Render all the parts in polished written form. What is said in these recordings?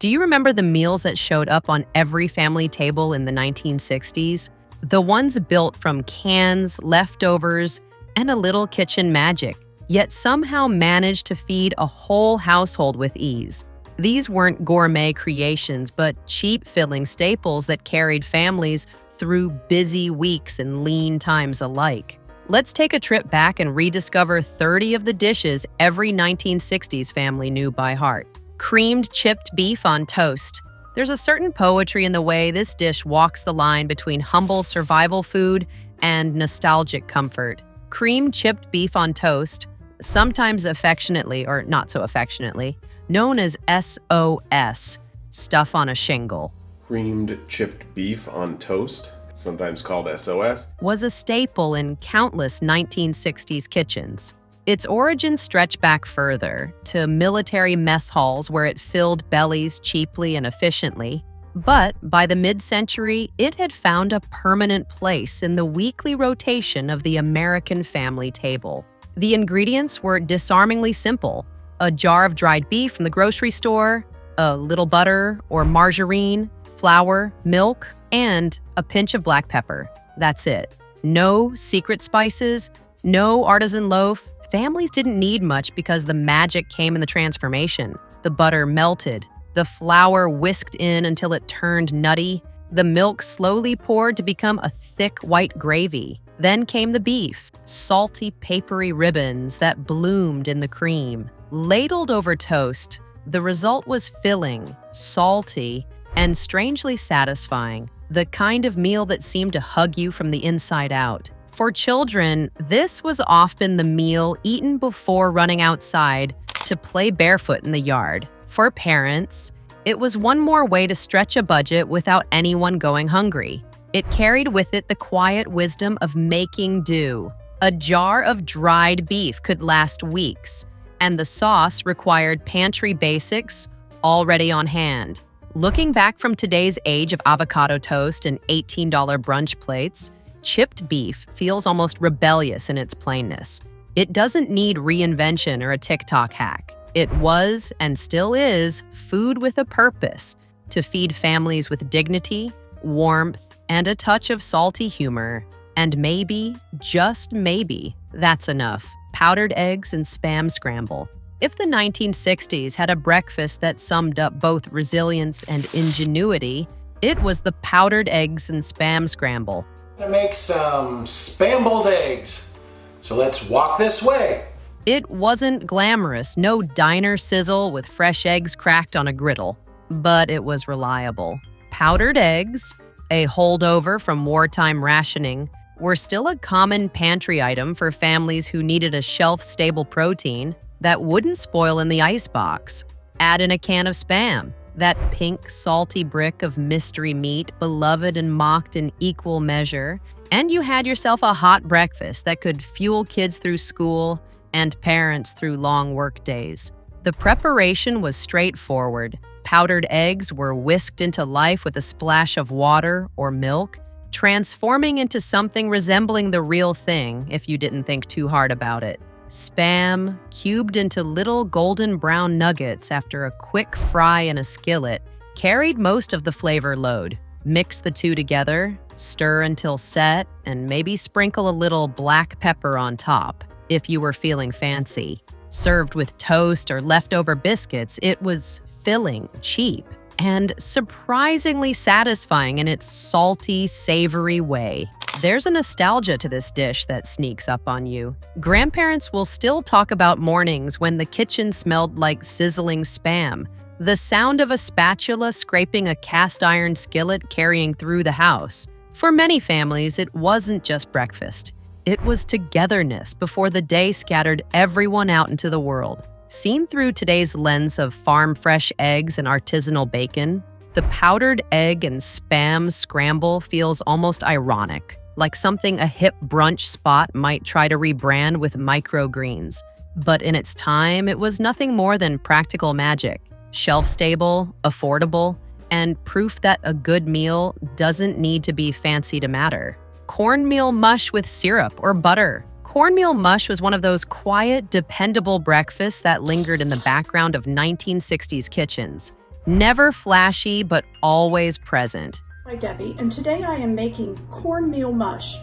Do you remember the meals that showed up on every family table in the 1960s? The ones built from cans, leftovers, and a little kitchen magic, yet somehow managed to feed a whole household with ease. These weren't gourmet creations, but cheap-filling staples that carried families through busy weeks and lean times alike. Let's take a trip back and rediscover 30 of the dishes every 1960s family knew by heart. Creamed chipped beef on toast. There's a certain poetry in the way this dish walks the line between humble survival food and nostalgic comfort. Creamed chipped beef on toast, sometimes affectionately or not so affectionately, known as SOS, stuff on a shingle. Creamed chipped beef on toast, sometimes called SOS, was a staple in countless 1960s kitchens. Its origins stretch back further, to military mess halls where it filled bellies cheaply and efficiently. But by the mid-century, it had found a permanent place in the weekly rotation of the American family table. The ingredients were disarmingly simple: a jar of dried beef from the grocery store, a little butter or margarine, flour, milk, and a pinch of black pepper. That's it. No secret spices, no artisan loaf. Families didn't need much because the magic came in the transformation. The butter melted, the flour whisked in until it turned nutty, the milk slowly poured to become a thick white gravy. Then came the beef, salty, papery ribbons that bloomed in the cream. Ladled over toast, the result was filling, salty, and strangely satisfying, the kind of meal that seemed to hug you from the inside out. For children, this was often the meal eaten before running outside to play barefoot in the yard. For parents, it was one more way to stretch a budget without anyone going hungry. It carried with it the quiet wisdom of making do. A jar of dried beef could last weeks, and the sauce required pantry basics already on hand. Looking back from today's age of avocado toast and $18 brunch plates, chipped beef feels almost rebellious in its plainness. It doesn't need reinvention or a TikTok hack. It was, and still is, food with a purpose: to feed families with dignity, warmth, and a touch of salty humor. And maybe, just maybe, that's enough. Powdered eggs and Spam scramble. If the 1960s had a breakfast that summed up both resilience and ingenuity, it was the powdered eggs and Spam scramble. I'm gonna make some spam-boiled eggs. So let's walk this way. It wasn't glamorous, no diner sizzle with fresh eggs cracked on a griddle, but it was reliable. Powdered eggs, a holdover from wartime rationing, were still a common pantry item for families who needed a shelf-stable protein that wouldn't spoil in the icebox. Add in a can of Spam, that pink, salty brick of mystery meat, beloved and mocked in equal measure, and you had yourself a hot breakfast that could fuel kids through school and parents through long work days. The preparation was straightforward. Powdered eggs were whisked into life with a splash of water or milk, transforming into something resembling the real thing if you didn't think too hard about it. Spam, cubed into little golden brown nuggets after a quick fry in a skillet, carried most of the flavor load. Mix the two together, stir until set, and maybe sprinkle a little black pepper on top if you were feeling fancy. Served with toast or leftover biscuits, it was filling, cheap, and surprisingly satisfying in its salty, savory way. There's a nostalgia to this dish that sneaks up on you. Grandparents will still talk about mornings when the kitchen smelled like sizzling Spam, the sound of a spatula scraping a cast iron skillet carrying through the house. For many families, it wasn't just breakfast. It was togetherness before the day scattered everyone out into the world. Seen through today's lens of farm-fresh eggs and artisanal bacon, the powdered egg and Spam scramble feels almost ironic, like something a hip brunch spot might try to rebrand with microgreens. But in its time, it was nothing more than practical magic, shelf-stable, affordable, and proof that a good meal doesn't need to be fancy to matter. Cornmeal mush with syrup or butter. Cornmeal mush was one of those quiet, dependable breakfasts that lingered in the background of 1960s kitchens. Never flashy, but always present. Hi Debbie, and today I am making cornmeal mush.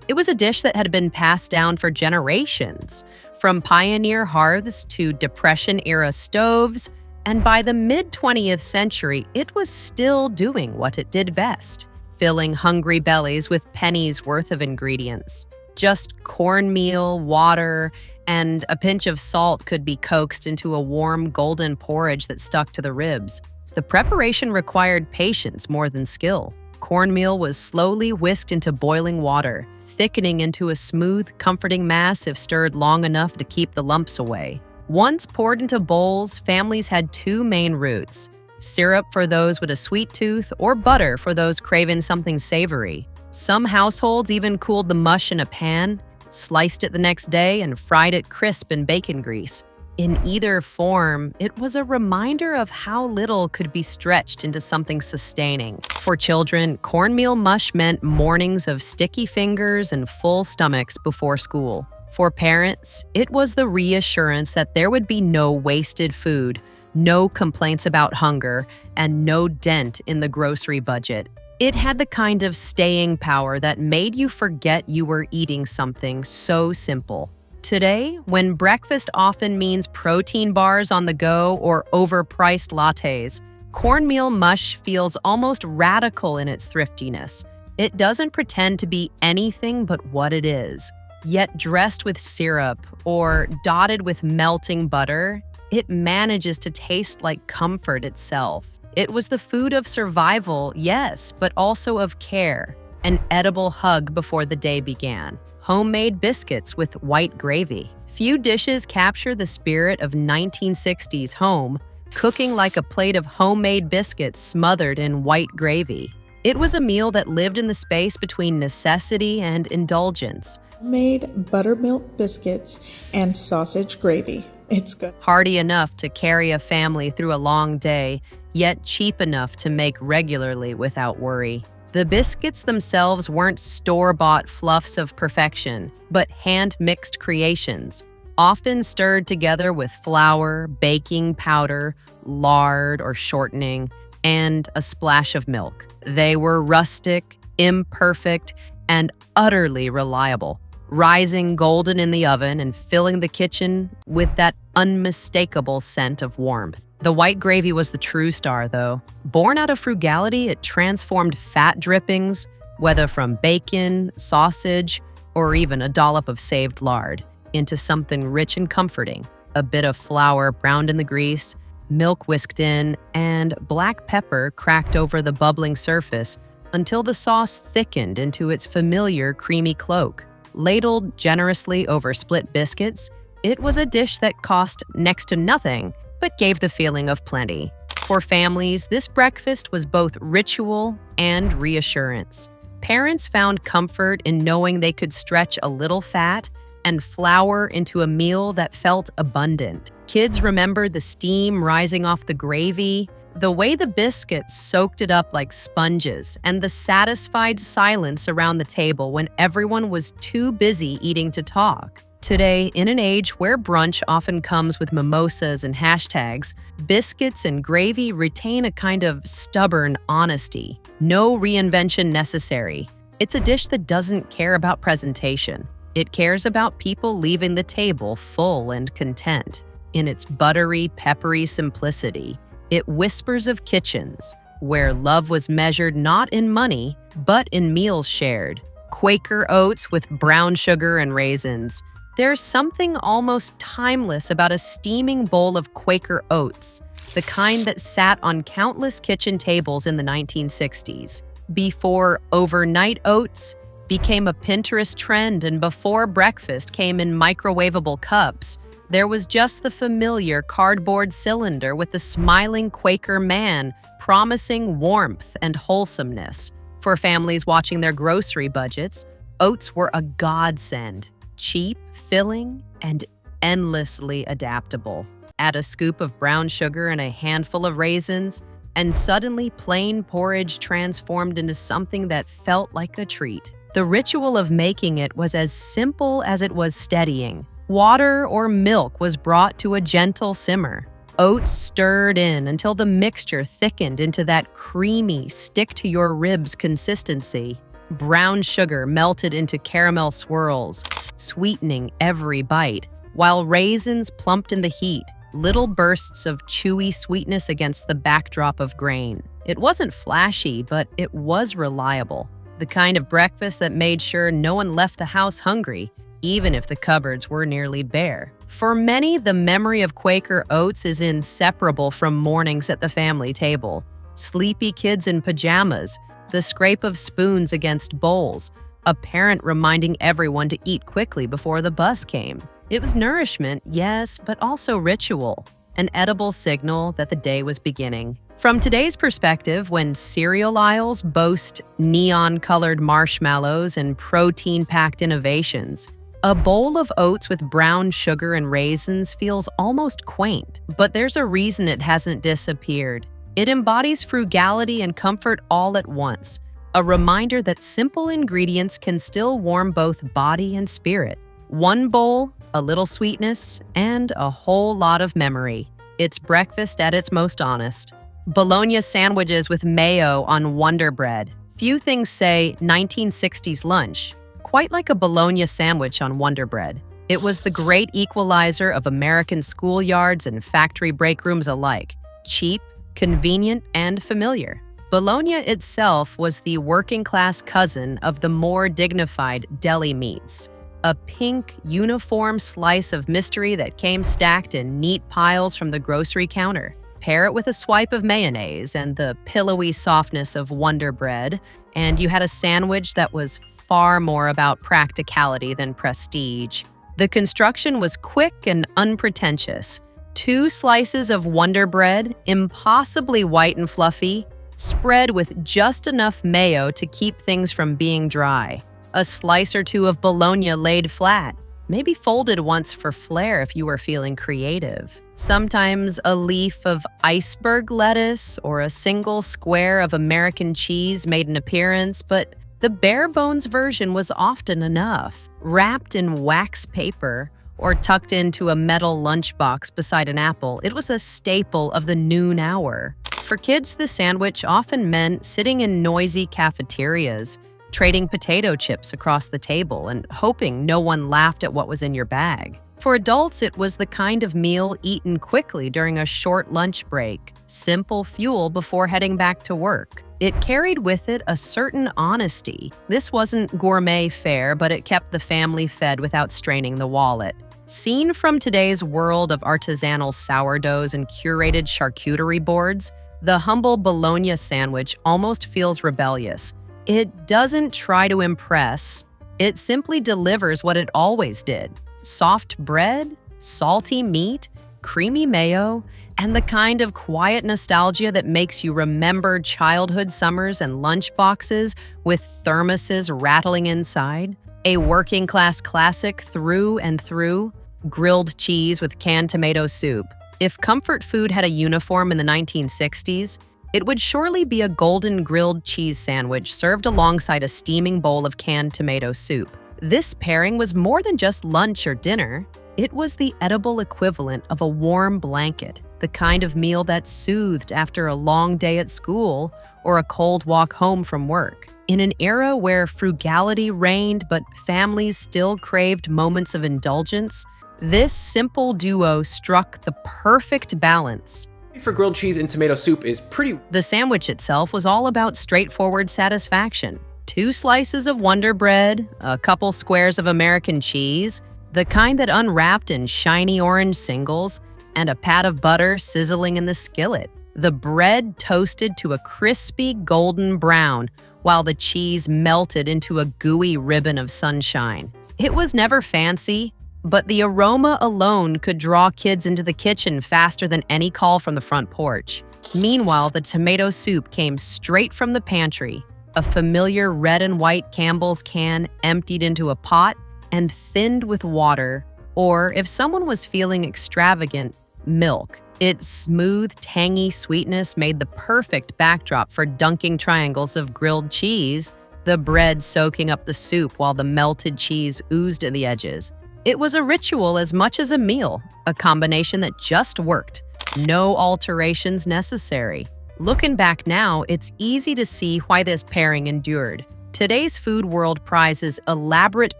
It was a dish that had been passed down for generations, from pioneer hearths to Depression-era stoves, and by the mid-20th century, it was still doing what it did best, filling hungry bellies with pennies worth of ingredients. Just cornmeal, water, and a pinch of salt could be coaxed into a warm, golden porridge that stuck to the ribs. The preparation required patience more than skill. Cornmeal was slowly whisked into boiling water, thickening into a smooth, comforting mass if stirred long enough to keep the lumps away. Once poured into bowls, families had two main routes: syrup for those with a sweet tooth or butter for those craving something savory. Some households even cooled the mush in a pan, sliced it the next day, and fried it crisp in bacon grease. In either form, it was a reminder of how little could be stretched into something sustaining. For children, cornmeal mush meant mornings of sticky fingers and full stomachs before school. For parents, it was the reassurance that there would be no wasted food, no complaints about hunger, and no dent in the grocery budget. It had the kind of staying power that made you forget you were eating something so simple. Today, when breakfast often means protein bars on the go or overpriced lattes, cornmeal mush feels almost radical in its thriftiness. It doesn't pretend to be anything but what it is. Yet dressed with syrup or dotted with melting butter, it manages to taste like comfort itself. It was the food of survival, yes, but also of care, an edible hug before the day began. Homemade biscuits with white gravy. Few dishes capture the spirit of 1960s home, cooking like a plate of homemade biscuits smothered in white gravy. It was a meal that lived in the space between necessity and indulgence. Made buttermilk biscuits and sausage gravy. It's good. Hearty enough to carry a family through a long day, yet cheap enough to make regularly without worry. The biscuits themselves weren't store-bought fluffs of perfection, but hand-mixed creations, often stirred together with flour, baking powder, lard or shortening, and a splash of milk. They were rustic, imperfect, and utterly reliable, rising golden in the oven and filling the kitchen with that unmistakable scent of warmth. The white gravy was the true star, though. Born out of frugality, it transformed fat drippings, whether from bacon, sausage, or even a dollop of saved lard, into something rich and comforting. A bit of flour browned in the grease, milk whisked in, and black pepper cracked over the bubbling surface until the sauce thickened into its familiar creamy cloak. Ladled generously over split biscuits, it was a dish that cost next to nothing, but gave the feeling of plenty. For families, this breakfast was both ritual and reassurance. Parents found comfort in knowing they could stretch a little fat and flour into a meal that felt abundant. Kids remembered the steam rising off the gravy, the way the biscuits soaked it up like sponges, and the satisfied silence around the table when everyone was too busy eating to talk. Today, in an age where brunch often comes with mimosas and hashtags, biscuits and gravy retain a kind of stubborn honesty. No reinvention necessary. It's a dish that doesn't care about presentation. It cares about people leaving the table full and content. In its buttery, peppery simplicity, it whispers of kitchens, where love was measured not in money, but in meals shared. Quaker oats with brown sugar and raisins. There's something almost timeless about a steaming bowl of Quaker oats, the kind that sat on countless kitchen tables in the 1960s. Before overnight oats became a Pinterest trend and before breakfast came in microwavable cups, there was just the familiar cardboard cylinder with the smiling Quaker man promising warmth and wholesomeness. For families watching their grocery budgets, oats were a godsend. Cheap, filling, and endlessly adaptable. Add a scoop of brown sugar and a handful of raisins, and suddenly plain porridge transformed into something that felt like a treat. The ritual of making it was as simple as it was steadying. Water or milk was brought to a gentle simmer. Oats stirred in until the mixture thickened into that creamy, stick-to-your-ribs consistency. Brown sugar melted into caramel swirls, sweetening every bite, while raisins plumped in the heat, little bursts of chewy sweetness against the backdrop of grain. It wasn't flashy, but it was reliable. The kind of breakfast that made sure no one left the house hungry, even if the cupboards were nearly bare. For many, the memory of Quaker oats is inseparable from mornings at the family table. Sleepy kids in pajamas, the scrape of spoons against bowls, a parent reminding everyone to eat quickly before the bus came. It was nourishment, yes, but also ritual, an edible signal that the day was beginning. From today's perspective, when cereal aisles boast neon-colored marshmallows and protein-packed innovations, a bowl of oats with brown sugar and raisins feels almost quaint, but there's a reason it hasn't disappeared. It embodies frugality and comfort all at once, a reminder that simple ingredients can still warm both body and spirit. One bowl, a little sweetness, and a whole lot of memory. It's breakfast at its most honest. Bologna sandwiches with mayo on Wonder Bread. Few things say 1960s lunch quite like a bologna sandwich on Wonder Bread. It was the great equalizer of American schoolyards and factory break rooms alike. Cheap, convenient, and familiar. Bologna itself was the working-class cousin of the more dignified deli meats. A pink, uniform slice of mystery that came stacked in neat piles from the grocery counter. Pair it with a swipe of mayonnaise and the pillowy softness of Wonder Bread, and you had a sandwich that was far more about practicality than prestige. The construction was quick and unpretentious. 2 slices of Wonder Bread, impossibly white and fluffy, spread with just enough mayo to keep things from being dry. A slice or 2 of bologna laid flat, maybe folded once for flair if you were feeling creative. Sometimes a leaf of iceberg lettuce or a single square of American cheese made an appearance, but the bare-bones version was often enough. Wrapped in wax paper or tucked into a metal lunchbox beside an apple, it was a staple of the noon hour. For kids, the sandwich often meant sitting in noisy cafeterias, trading potato chips across the table and hoping no one laughed at what was in your bag. For adults, it was the kind of meal eaten quickly during a short lunch break, simple fuel before heading back to work. It carried with it a certain honesty. This wasn't gourmet fare, but it kept the family fed without straining the wallet. Seen from today's world of artisanal sourdoughs and curated charcuterie boards, the humble bologna sandwich almost feels rebellious. It doesn't try to impress. It simply delivers what it always did. Soft bread, salty meat, creamy mayo, and the kind of quiet nostalgia that makes you remember childhood summers and lunch boxes with thermoses rattling inside. A working-class classic through and through, grilled cheese with canned tomato soup. If comfort food had a uniform in the 1960s, it would surely be a golden grilled cheese sandwich served alongside a steaming bowl of canned tomato soup. This pairing was more than just lunch or dinner. It was the edible equivalent of a warm blanket, the kind of meal that soothed after a long day at school or a cold walk home from work. In an era where frugality reigned but families still craved moments of indulgence, this simple duo struck the perfect balance. For grilled cheese and tomato soup is pretty. The sandwich itself was all about straightforward satisfaction. 2 slices of Wonder Bread, a couple squares of American cheese, the kind that unwrapped in shiny orange singles, and a pat of butter sizzling in the skillet. The bread toasted to a crispy golden brown, while the cheese melted into a gooey ribbon of sunshine. It was never fancy, but the aroma alone could draw kids into the kitchen faster than any call from the front porch. Meanwhile, the tomato soup came straight from the pantry, a familiar red and white Campbell's can emptied into a pot and thinned with water, or if someone was feeling extravagant, milk. Its smooth, tangy sweetness made the perfect backdrop for dunking triangles of grilled cheese, the bread soaking up the soup while the melted cheese oozed at the edges. It was a ritual as much as a meal, a combination that just worked. No alterations necessary. Looking back now, it's easy to see why this pairing endured. Today's food world prizes elaborate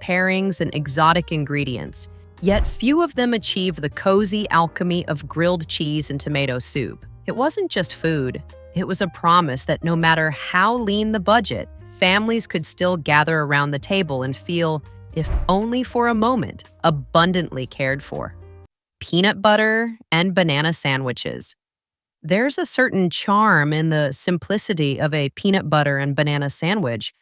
pairings and exotic ingredients, yet few of them achieve the cozy alchemy of grilled cheese and tomato soup. It wasn't just food. It was a promise that no matter how lean the budget, families could still gather around the table and feel, if only for a moment, abundantly cared for. Peanut butter and banana sandwiches. There's a certain charm in the simplicity of a peanut butter and banana sandwich,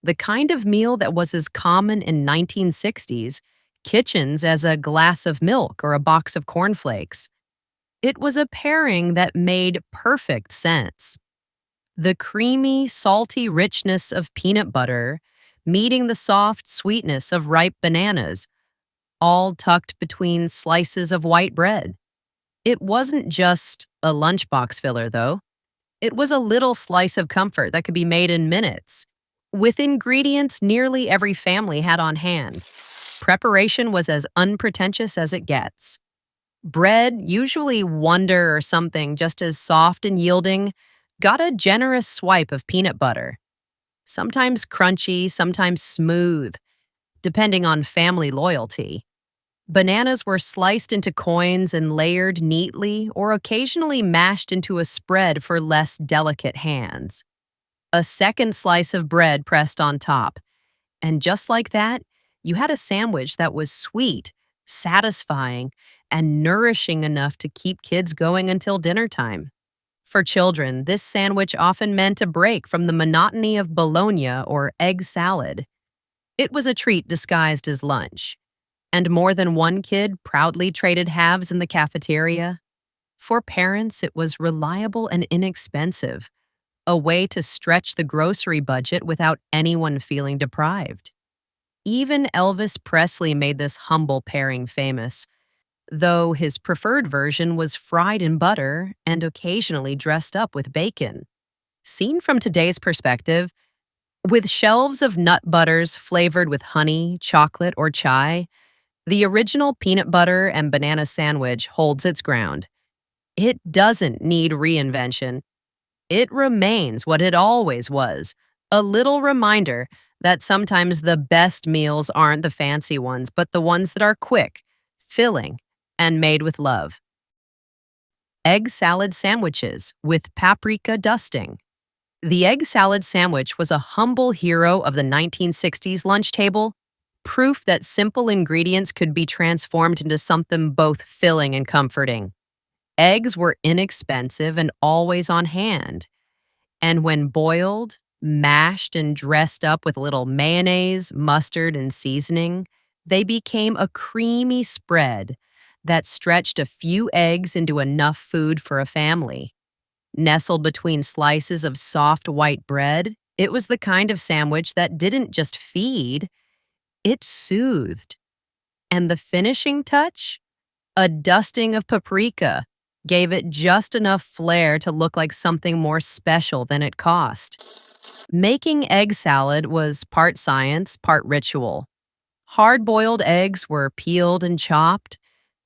the kind of meal that was as common in 1960s kitchens as a glass of milk or a box of cornflakes. It was a pairing that made perfect sense. The creamy, salty richness of peanut butter meeting the soft sweetness of ripe bananas, all tucked between slices of white bread. It wasn't just a lunchbox filler, though. It was a little slice of comfort that could be made in minutes, with ingredients nearly every family had on hand. Preparation was as unpretentious as it gets. Bread, usually Wonder or something just as soft and yielding, got a generous swipe of peanut butter. Sometimes crunchy, sometimes smooth, depending on family loyalty. Bananas were sliced into coins and layered neatly or occasionally mashed into a spread for less delicate hands. A second slice of bread pressed on top. And just like that, you had a sandwich that was sweet, satisfying, and nourishing enough to keep kids going until dinner time. For children, this sandwich often meant a break from the monotony of bologna or egg salad. It was a treat disguised as lunch. And more than one kid proudly traded halves in the cafeteria. For parents, it was reliable and inexpensive, a way to stretch the grocery budget without anyone feeling deprived. Even Elvis Presley made this humble pairing famous, though his preferred version was fried in butter and occasionally dressed up with bacon. Seen from today's perspective, with shelves of nut butters flavored with honey, chocolate, or chai, the original peanut butter and banana sandwich holds its ground. It doesn't need reinvention. It remains what it always was, a little reminder that sometimes the best meals aren't the fancy ones, but the ones that are quick, filling, and made with love. Egg salad sandwiches with paprika dusting. The egg salad sandwich was a humble hero of the 1960s lunch table, proof that simple ingredients could be transformed into something both filling and comforting. Eggs were inexpensive and always on hand. And when boiled, mashed, and dressed up with a little mayonnaise, mustard, and seasoning, they became a creamy spread that stretched a few eggs into enough food for a family. Nestled between slices of soft white bread, it was the kind of sandwich that didn't just feed, it soothed. And the finishing touch? A dusting of paprika gave it just enough flair to look like something more special than it cost. Making egg salad was part science, part ritual. Hard-boiled eggs were peeled and chopped,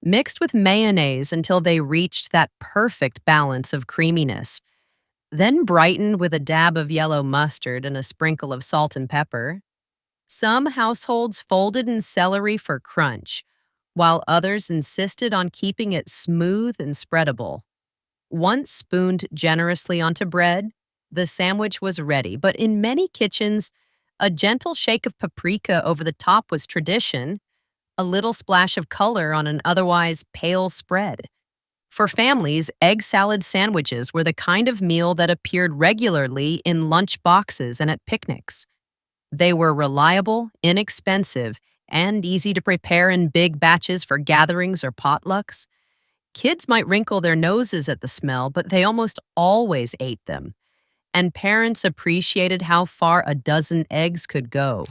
mixed with mayonnaise until they reached that perfect balance of creaminess, then brightened with a dab of yellow mustard and a sprinkle of salt and pepper. Some households folded in celery for crunch, while others insisted on keeping it smooth and spreadable. Once spooned generously onto bread, the sandwich was ready, but in many kitchens, a gentle shake of paprika over the top was tradition, a little splash of color on an otherwise pale spread. For families, egg salad sandwiches were the kind of meal that appeared regularly in lunch boxes and at picnics. They were reliable, inexpensive, and easy to prepare in big batches for gatherings or potlucks. Kids might wrinkle their noses at the smell, but they almost always ate them. And parents appreciated how far a dozen eggs could go.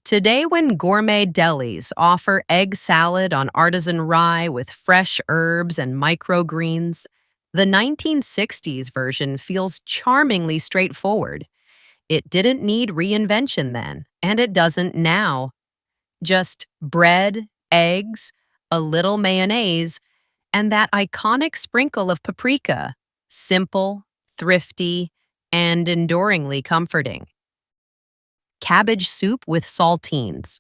Today, when gourmet delis offer egg salad on artisan rye with fresh herbs and microgreens, the 1960s version feels charmingly straightforward. It didn't need reinvention then, and it doesn't now. Just bread, eggs, a little mayonnaise, and that iconic sprinkle of paprika, simple, thrifty, and enduringly comforting. Cabbage soup with saltines.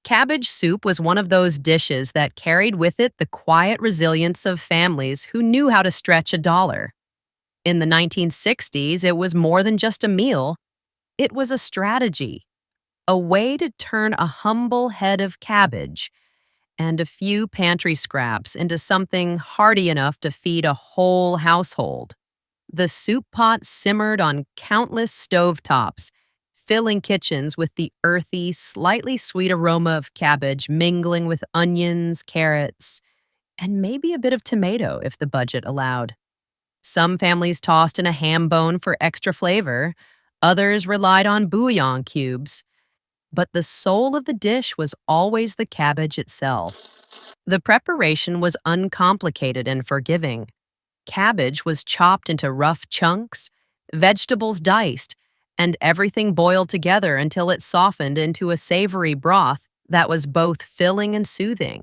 Cabbage soup was one of those dishes that carried with it the quiet resilience of families who knew how to stretch a dollar. In the 1960s, it was more than just a meal, it was a strategy, a way to turn a humble head of cabbage and a few pantry scraps into something hearty enough to feed a whole household. The soup pot simmered on countless stovetops, filling kitchens with the earthy, slightly sweet aroma of cabbage mingling with onions, carrots, and maybe a bit of tomato if the budget allowed. Some families tossed in a ham bone for extra flavor, others relied on bouillon cubes. But the soul of the dish was always the cabbage itself. The preparation was uncomplicated and forgiving. Cabbage was chopped into rough chunks, vegetables diced, and everything boiled together until it softened into a savory broth that was both filling and soothing.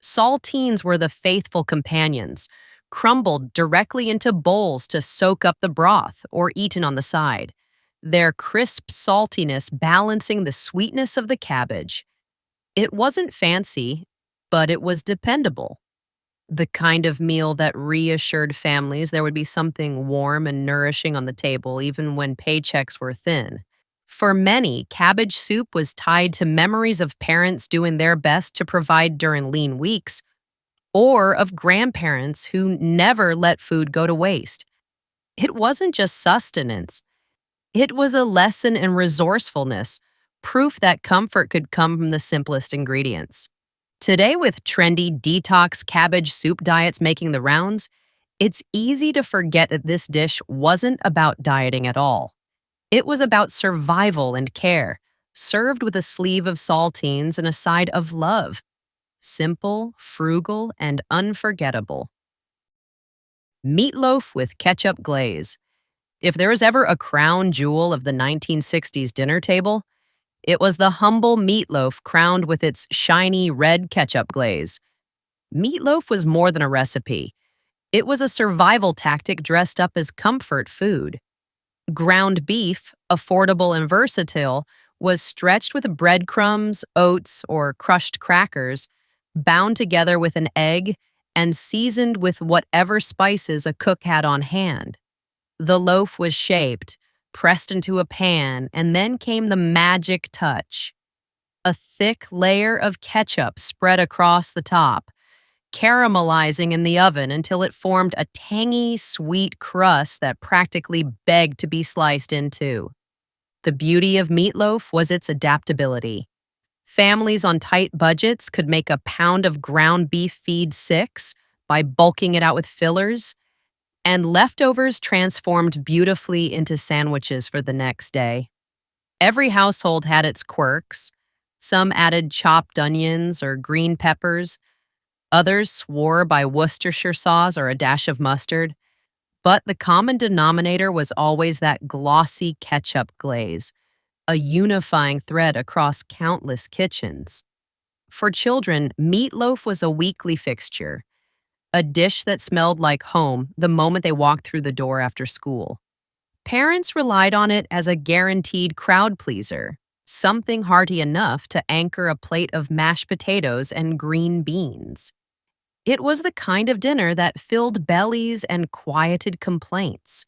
Saltines were the faithful companions, crumbled directly into bowls to soak up the broth or eaten on the side, their crisp saltiness balancing the sweetness of the cabbage. It wasn't fancy, but it was dependable. The kind of meal that reassured families there would be something warm and nourishing on the table even when paychecks were thin. For many, cabbage soup was tied to memories of parents doing their best to provide during lean weeks, or of grandparents who never let food go to waste. It wasn't just sustenance. It was a lesson in resourcefulness, proof that comfort could come from the simplest ingredients. Today, with trendy detox cabbage soup diets making the rounds, it's easy to forget that this dish wasn't about dieting at all. It was about survival and care, served with a sleeve of saltines and a side of love. Simple, frugal, and unforgettable. Meatloaf with ketchup glaze. If there was ever a crown jewel of the 1960s dinner table, it was the humble meatloaf crowned with its shiny red ketchup glaze. Meatloaf was more than a recipe. It was a survival tactic dressed up as comfort food. Ground beef, affordable and versatile, was stretched with breadcrumbs, oats, or crushed crackers, bound together with an egg, and seasoned with whatever spices a cook had on hand. The loaf was shaped, pressed into a pan, and then came the magic touch. A thick layer of ketchup spread across the top, caramelizing in the oven until it formed a tangy, sweet crust that practically begged to be sliced into. The beauty of meatloaf was its adaptability. Families on tight budgets could make a pound of ground beef feed 6 by bulking it out with fillers, and leftovers transformed beautifully into sandwiches for the next day. Every household had its quirks. Some added chopped onions or green peppers. Others swore by Worcestershire sauce or a dash of mustard. But the common denominator was always that glossy ketchup glaze, a unifying thread across countless kitchens. For children, meatloaf was a weekly fixture, a dish that smelled like home the moment they walked through the door after school. Parents relied on it as a guaranteed crowd pleaser, something hearty enough to anchor a plate of mashed potatoes and green beans. It was the kind of dinner that filled bellies and quieted complaints,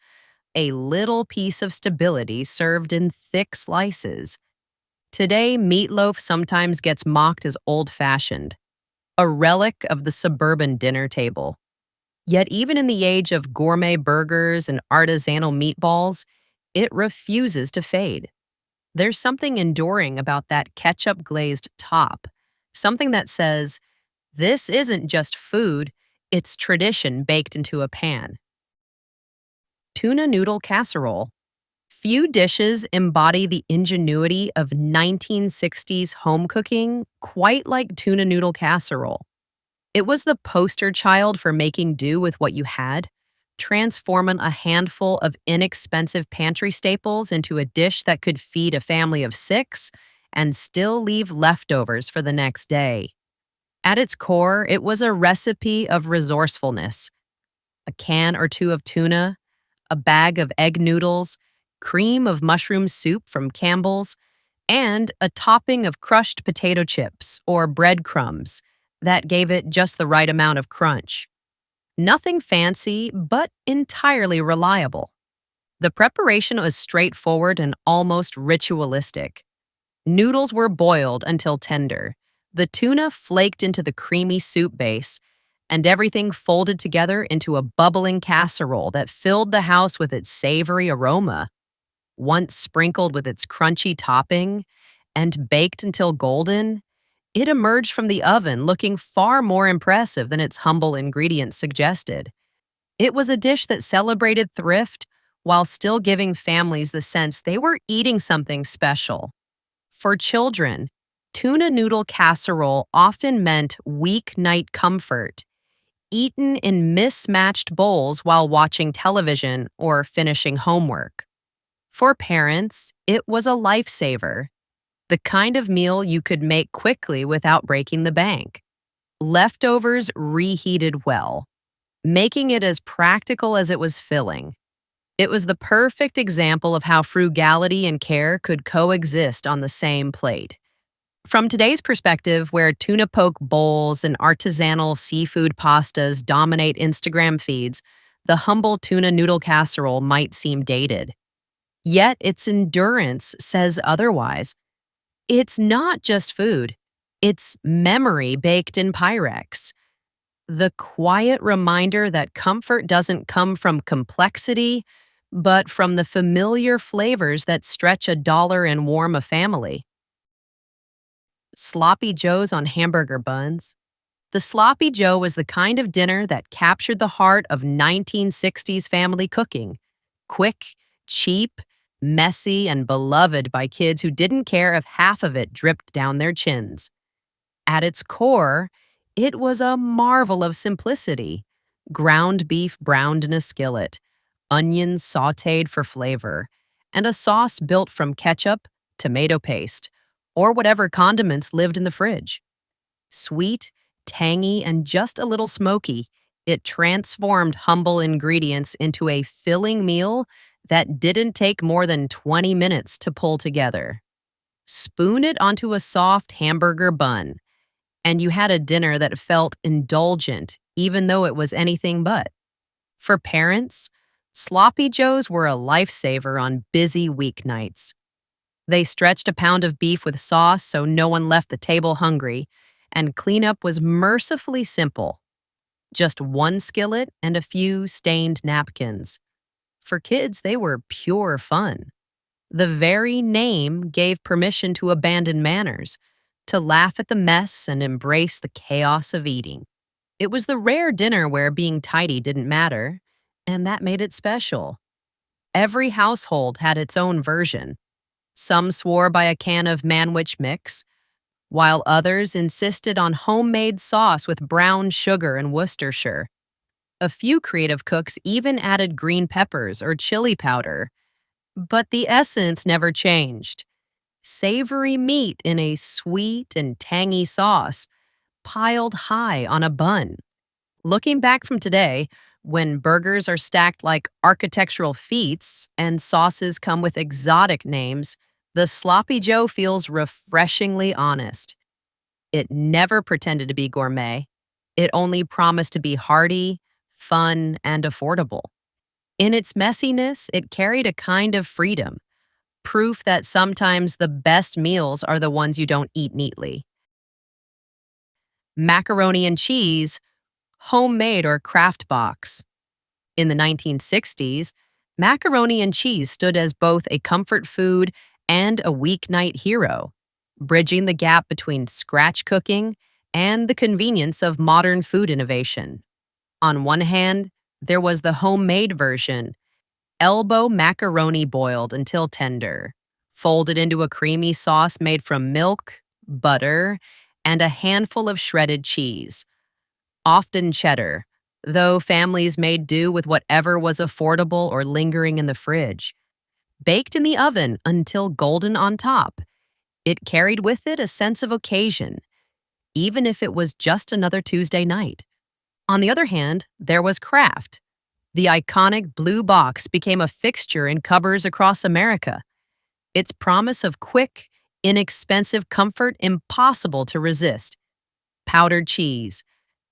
a little piece of stability served in thick slices. Today, meatloaf sometimes gets mocked as old-fashioned, a relic of the suburban dinner table. Yet even in the age of gourmet burgers and artisanal meatballs, it refuses to fade. There's something enduring about that ketchup-glazed top, something that says, this isn't just food, it's tradition baked into a pan. Tuna noodle casserole. Few dishes embody the ingenuity of 1960s home cooking quite like tuna noodle casserole. It was the poster child for making do with what you had, transforming a handful of inexpensive pantry staples into a dish that could feed a family of 6 and still leave leftovers for the next day. At its core, it was a recipe of resourcefulness. A can or two of tuna, a bag of egg noodles, cream of mushroom soup from Campbell's, and a topping of crushed potato chips or breadcrumbs that gave it just the right amount of crunch. Nothing fancy, but entirely reliable. The preparation was straightforward and almost ritualistic. Noodles were boiled until tender, the tuna flaked into the creamy soup base, and everything folded together into a bubbling casserole that filled the house with its savory aroma. Once sprinkled with its crunchy topping and baked until golden, it emerged from the oven looking far more impressive than its humble ingredients suggested. It was a dish that celebrated thrift while still giving families the sense they were eating something special. For children, tuna noodle casserole often meant weeknight comfort, eaten in mismatched bowls while watching television or finishing homework. For parents, it was a lifesaver, the kind of meal you could make quickly without breaking the bank. Leftovers reheated well, making it as practical as it was filling. It was the perfect example of how frugality and care could coexist on the same plate. From today's perspective, where tuna poke bowls and artisanal seafood pastas dominate Instagram feeds, the humble tuna noodle casserole might seem dated. Yet its endurance says otherwise. It's not just food, it's memory baked in Pyrex. The quiet reminder that comfort doesn't come from complexity, but from the familiar flavors that stretch a dollar and warm a family. Sloppy Joes on hamburger buns. The Sloppy Joe was the kind of dinner that captured the heart of 1960s family cooking. Quick, cheap, messy, and beloved by kids who didn't care if half of it dripped down their chins. At its core, it was a marvel of simplicity. Ground beef browned in a skillet, onions sautéed for flavor, and a sauce built from ketchup, tomato paste, or whatever condiments lived in the fridge. Sweet, tangy, and just a little smoky, it transformed humble ingredients into a filling meal that didn't take more than 20 minutes to pull together. Spoon it onto a soft hamburger bun, and you had a dinner that felt indulgent, even though it was anything but. For parents, Sloppy Joes were a lifesaver on busy weeknights. They stretched a pound of beef with sauce so no one left the table hungry, and cleanup was mercifully simple. Just one skillet and a few stained napkins. For kids, they were pure fun. The very name gave permission to abandon manners, to laugh at the mess and embrace the chaos of eating. It was the rare dinner where being tidy didn't matter, and that made it special. Every household had its own version. Some swore by a can of Manwich mix, while others insisted on homemade sauce with brown sugar and Worcestershire. A few creative cooks even added green peppers or chili powder. But the essence never changed. Savory meat in a sweet and tangy sauce, piled high on a bun. Looking back from today, when burgers are stacked like architectural feats and sauces come with exotic names, the Sloppy Joe feels refreshingly honest. It never pretended to be gourmet. It only promised to be hearty, fun, and affordable. In its messiness, it carried a kind of freedom, proof that sometimes the best meals are the ones you don't eat neatly. Macaroni and cheese, homemade or craft box. In the 1960s, macaroni and cheese stood as both a comfort food and a weeknight hero, bridging the gap between scratch cooking and the convenience of modern food innovation. On one hand, there was the homemade version, elbow macaroni boiled until tender, folded into a creamy sauce made from milk, butter, and a handful of shredded cheese, often cheddar, though families made do with whatever was affordable or lingering in the fridge. Baked in the oven until golden on top, it carried with it a sense of occasion. even if it was just another Tuesday night. On the other hand, there was Kraft. The iconic blue box became a fixture in cupboards across America. Its promise of quick, inexpensive comfort impossible to resist. Powdered cheese,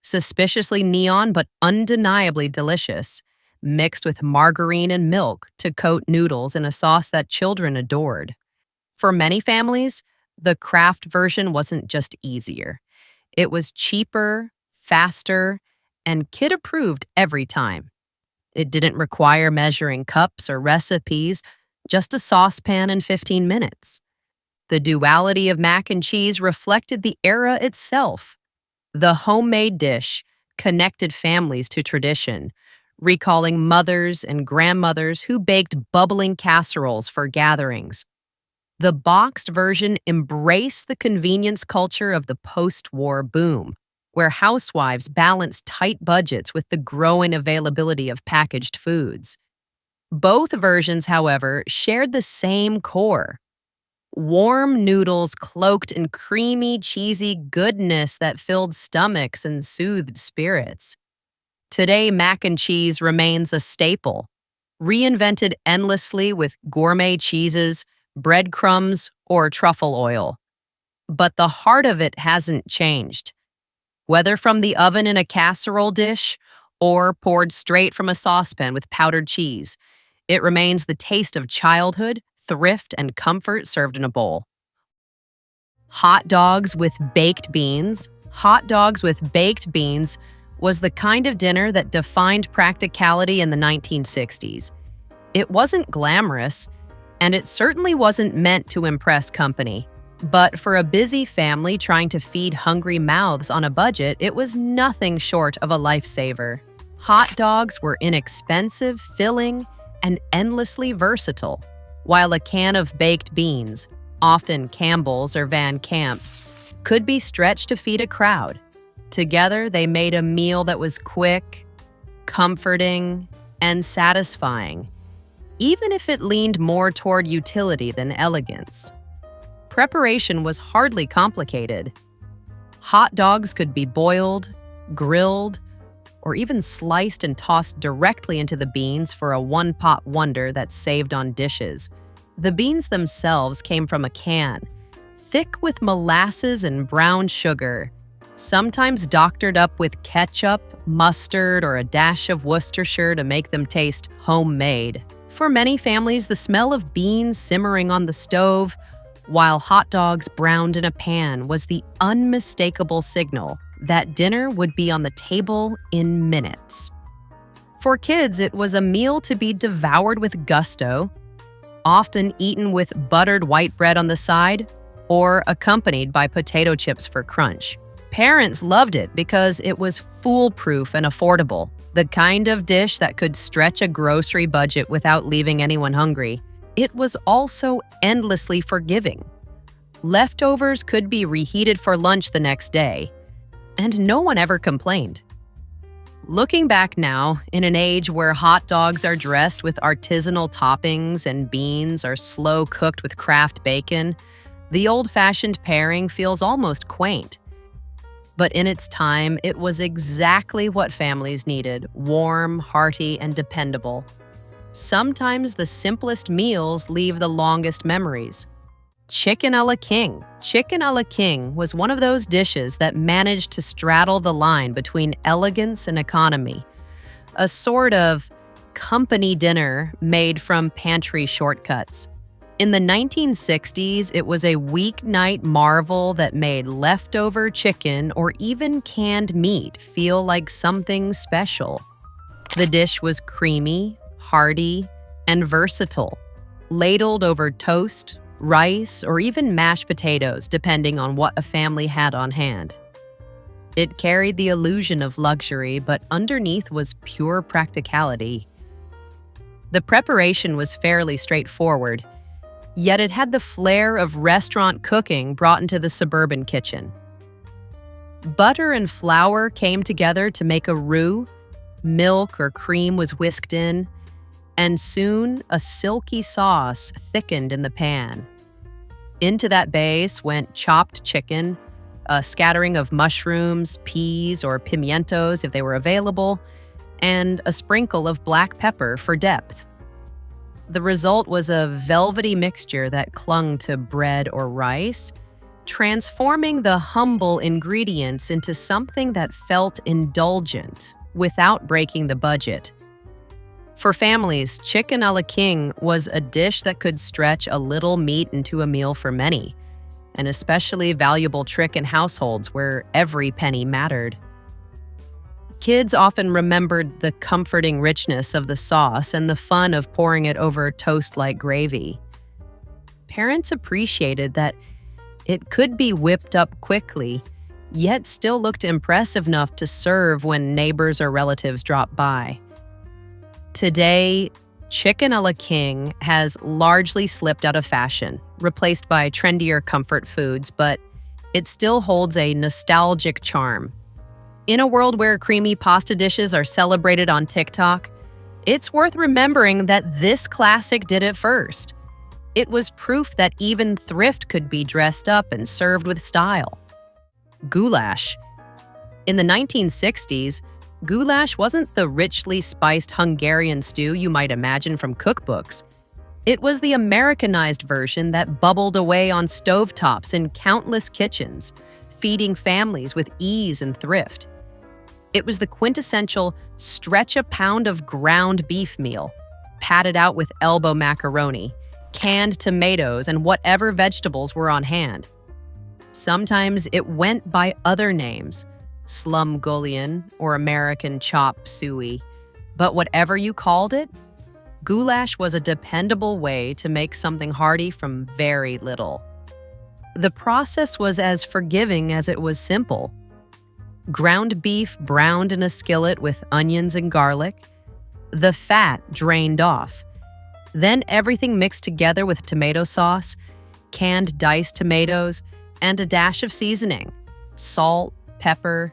suspiciously neon but undeniably delicious, mixed with margarine and milk to coat noodles in a sauce that children adored. For many families, the Kraft version wasn't just easier. It was cheaper, faster, and kid-approved every time. It didn't require measuring cups or recipes, just a saucepan and 15 minutes. The duality of mac and cheese reflected the era itself. The homemade dish connected families to tradition, recalling mothers and grandmothers who baked bubbling casseroles for gatherings. The boxed version embraced the convenience culture of the post-war boom, where housewives balanced tight budgets with the growing availability of packaged foods. Both versions, however, shared the same core. Warm noodles cloaked in creamy, cheesy goodness that filled stomachs and soothed spirits. Today, mac and cheese remains a staple, reinvented endlessly with gourmet cheeses, breadcrumbs, or truffle oil. But the heart of it hasn't changed. Whether from the oven in a casserole dish or poured straight from a saucepan with powdered cheese, it remains the taste of childhood, thrift, and comfort served in a bowl. Hot dogs with baked beans. Hot dogs with baked beans was the kind of dinner that defined practicality in the 1960s. It wasn't glamorous, and it certainly wasn't meant to impress company. But for a busy family trying to feed hungry mouths on a budget, it was nothing short of a lifesaver. Hot dogs were inexpensive, filling, and endlessly versatile, while a can of baked beans, often Campbell's or Van Camp's, could be stretched to feed a crowd. Together, they made a meal that was quick, comforting, and satisfying, even if it leaned more toward utility than elegance. Preparation was hardly complicated. Hot dogs could be boiled, grilled, or even sliced and tossed directly into the beans for a one-pot wonder that saved on dishes. The beans themselves came from a can, thick with molasses and brown sugar, sometimes doctored up with ketchup, mustard, or a dash of Worcestershire to make them taste homemade. For many families, the smell of beans simmering on the stove, while hot dogs browned in a pan, was the unmistakable signal that dinner would be on the table in minutes. For kids, it was a meal to be devoured with gusto, often eaten with buttered white bread on the side or accompanied by potato chips for crunch. Parents loved it because it was foolproof and affordable, the kind of dish that could stretch a grocery budget without leaving anyone hungry. It was also endlessly forgiving. Leftovers could be reheated for lunch the next day, and no one ever complained. Looking back now, in an age where hot dogs are dressed with artisanal toppings and beans are slow-cooked with Kraft bacon, the old-fashioned pairing feels almost quaint. But in its time, it was exactly what families needed: warm, hearty, and dependable. Sometimes the simplest meals leave the longest memories. Chicken a la king. Chicken a la king was one of those dishes that managed to straddle the line between elegance and economy. A sort of company dinner made from pantry shortcuts. In the 1960s, it was a weeknight marvel that made leftover chicken or even canned meat feel like something special. The dish was creamy, hearty, and versatile, ladled over toast, rice, or even mashed potatoes, depending on what a family had on hand. It carried the illusion of luxury, but underneath was pure practicality. The preparation was fairly straightforward, yet it had the flair of restaurant cooking brought into the suburban kitchen. Butter and flour came together to make a roux, milk or cream was whisked in, and soon a silky sauce thickened in the pan. Into that base went chopped chicken, a scattering of mushrooms, peas, or pimientos if they were available, and a sprinkle of black pepper for depth. The result was a velvety mixture that clung to bread or rice, transforming the humble ingredients into something that felt indulgent without breaking the budget. For families, chicken a la king was a dish that could stretch a little meat into a meal for many, an especially valuable trick in households where every penny mattered. Kids often remembered the comforting richness of the sauce and the fun of pouring it over toast-like gravy. Parents appreciated that it could be whipped up quickly, yet still looked impressive enough to serve when neighbors or relatives dropped by. Today, chicken a la king has largely slipped out of fashion, replaced by trendier comfort foods, but it still holds a nostalgic charm. In a world where creamy pasta dishes are celebrated on TikTok, it's worth remembering that this classic did it first. It was proof that even thrift could be dressed up and served with style. Goulash. In the 1960s, goulash wasn't the richly spiced Hungarian stew you might imagine from cookbooks. It was the Americanized version that bubbled away on stovetops in countless kitchens, feeding families with ease and thrift. It was the quintessential stretch a pound of ground beef meal, patted out with elbow macaroni, canned tomatoes, and whatever vegetables were on hand. Sometimes it went by other names, slumgullion or American chop suey, but whatever you called it, goulash was a dependable way to make something hearty from very little. The process was as forgiving as it was simple. Ground beef browned in a skillet with onions and garlic, the fat drained off, then everything mixed together with tomato sauce, canned diced tomatoes, and a dash of seasoning, salt, pepper,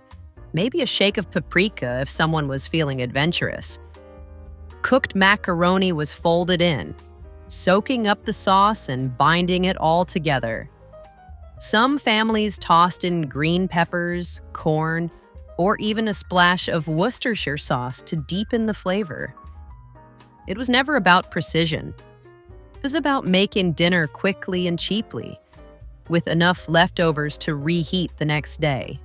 maybe a shake of paprika if someone was feeling adventurous. Cooked macaroni was folded in, soaking up the sauce and binding it all together. Some families tossed in green peppers, corn, or even a splash of Worcestershire sauce to deepen the flavor. It was never about precision. It was about making dinner quickly and cheaply, with enough leftovers to reheat the next day.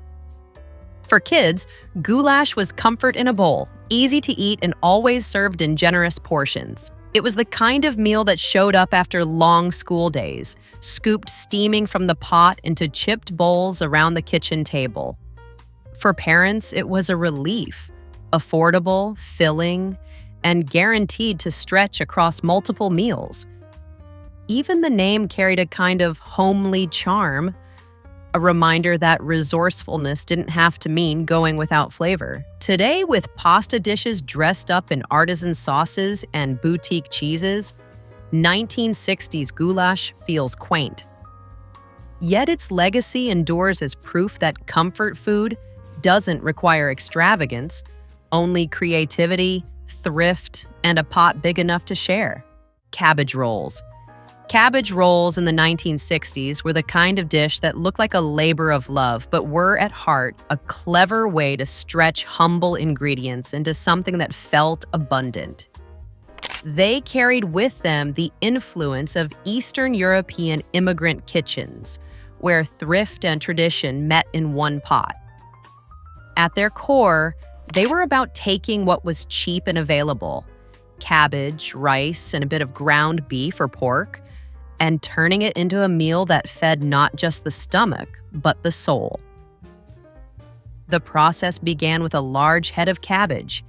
For kids, goulash was comfort in a bowl, easy to eat and always served in generous portions. It was the kind of meal that showed up after long school days, scooped steaming from the pot into chipped bowls around the kitchen table. For parents, it was a relief, affordable, filling, and guaranteed to stretch across multiple meals. Even the name carried a kind of homely charm, a reminder that resourcefulness didn't have to mean going without flavor. Today, with pasta dishes dressed up in artisan sauces and boutique cheeses, 1960s goulash feels quaint. Yet its legacy endures as proof that comfort food doesn't require extravagance, only creativity, thrift, and a pot big enough to share. Cabbage rolls. Cabbage rolls in the 1960s were the kind of dish that looked like a labor of love, but were at heart a clever way to stretch humble ingredients into something that felt abundant. They carried with them the influence of Eastern European immigrant kitchens, where thrift and tradition met in one pot. At their core, they were about taking what was cheap and available, cabbage, rice, and a bit of ground beef or pork, and turning it into a meal that fed not just the stomach, but the soul. The process began with a large head of cabbage,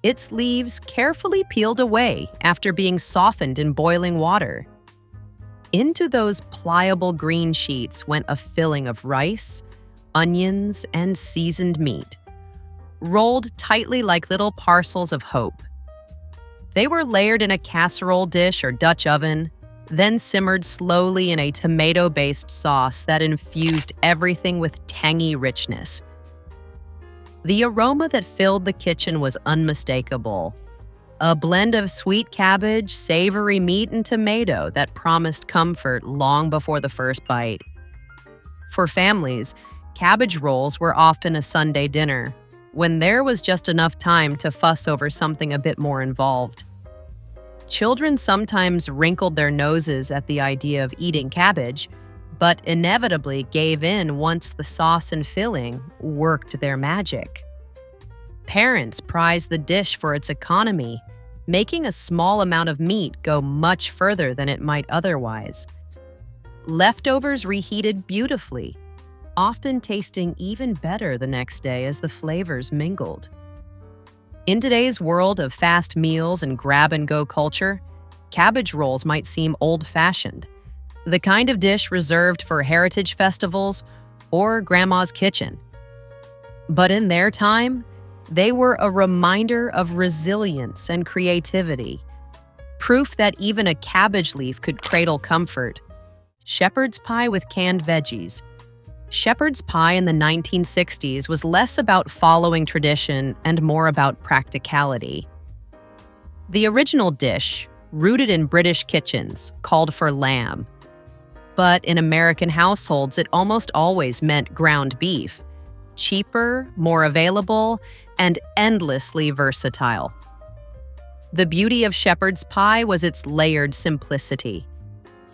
its leaves carefully peeled away after being softened in boiling water. Into those pliable green sheets went a filling of rice, onions, and seasoned meat, rolled tightly like little parcels of hope. They were layered in a casserole dish or Dutch oven, then simmered slowly in a tomato-based sauce that infused everything with tangy richness. The aroma that filled the kitchen was unmistakable. A blend of sweet cabbage, savory meat, and tomato that promised comfort long before the first bite. For families, cabbage rolls were often a Sunday dinner, when there was just enough time to fuss over something a bit more involved. Children sometimes wrinkled their noses at the idea of eating cabbage, but inevitably gave in once the sauce and filling worked their magic. Parents prized the dish for its economy, making a small amount of meat go much further than it might otherwise. Leftovers reheated beautifully, often tasting even better the next day as the flavors mingled. In today's world of fast meals and grab-and-go culture, cabbage rolls might seem old-fashioned, the kind of dish reserved for heritage festivals or grandma's kitchen. But in their time, they were a reminder of resilience and creativity, proof that even a cabbage leaf could cradle comfort. Shepherd's pie with canned veggies. Shepherd's pie in the 1960s was less about following tradition and more about practicality. The original dish, rooted in British kitchens, called for lamb. But in American households, it almost always meant ground beef, cheaper, more available, and endlessly versatile. The beauty of shepherd's pie was its layered simplicity.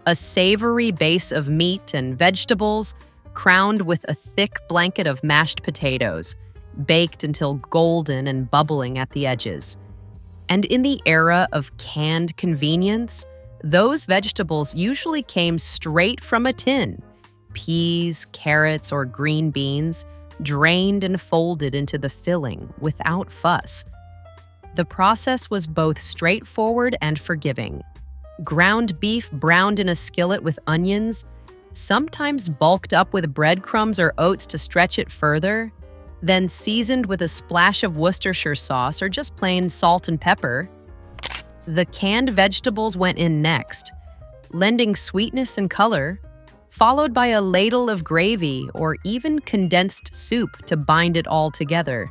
A savory base of meat and vegetables, crowned with a thick blanket of mashed potatoes, baked until golden and bubbling at the edges. And in the era of canned convenience, those vegetables usually came straight from a tin. Peas, carrots, or green beans, drained and folded into the filling without fuss. The process was both straightforward and forgiving. Ground beef browned in a skillet with onions, sometimes bulked up with breadcrumbs or oats to stretch it further, then seasoned with a splash of Worcestershire sauce or just plain salt and pepper. The canned vegetables went in next, lending sweetness and color, followed by a ladle of gravy or even condensed soup to bind it all together.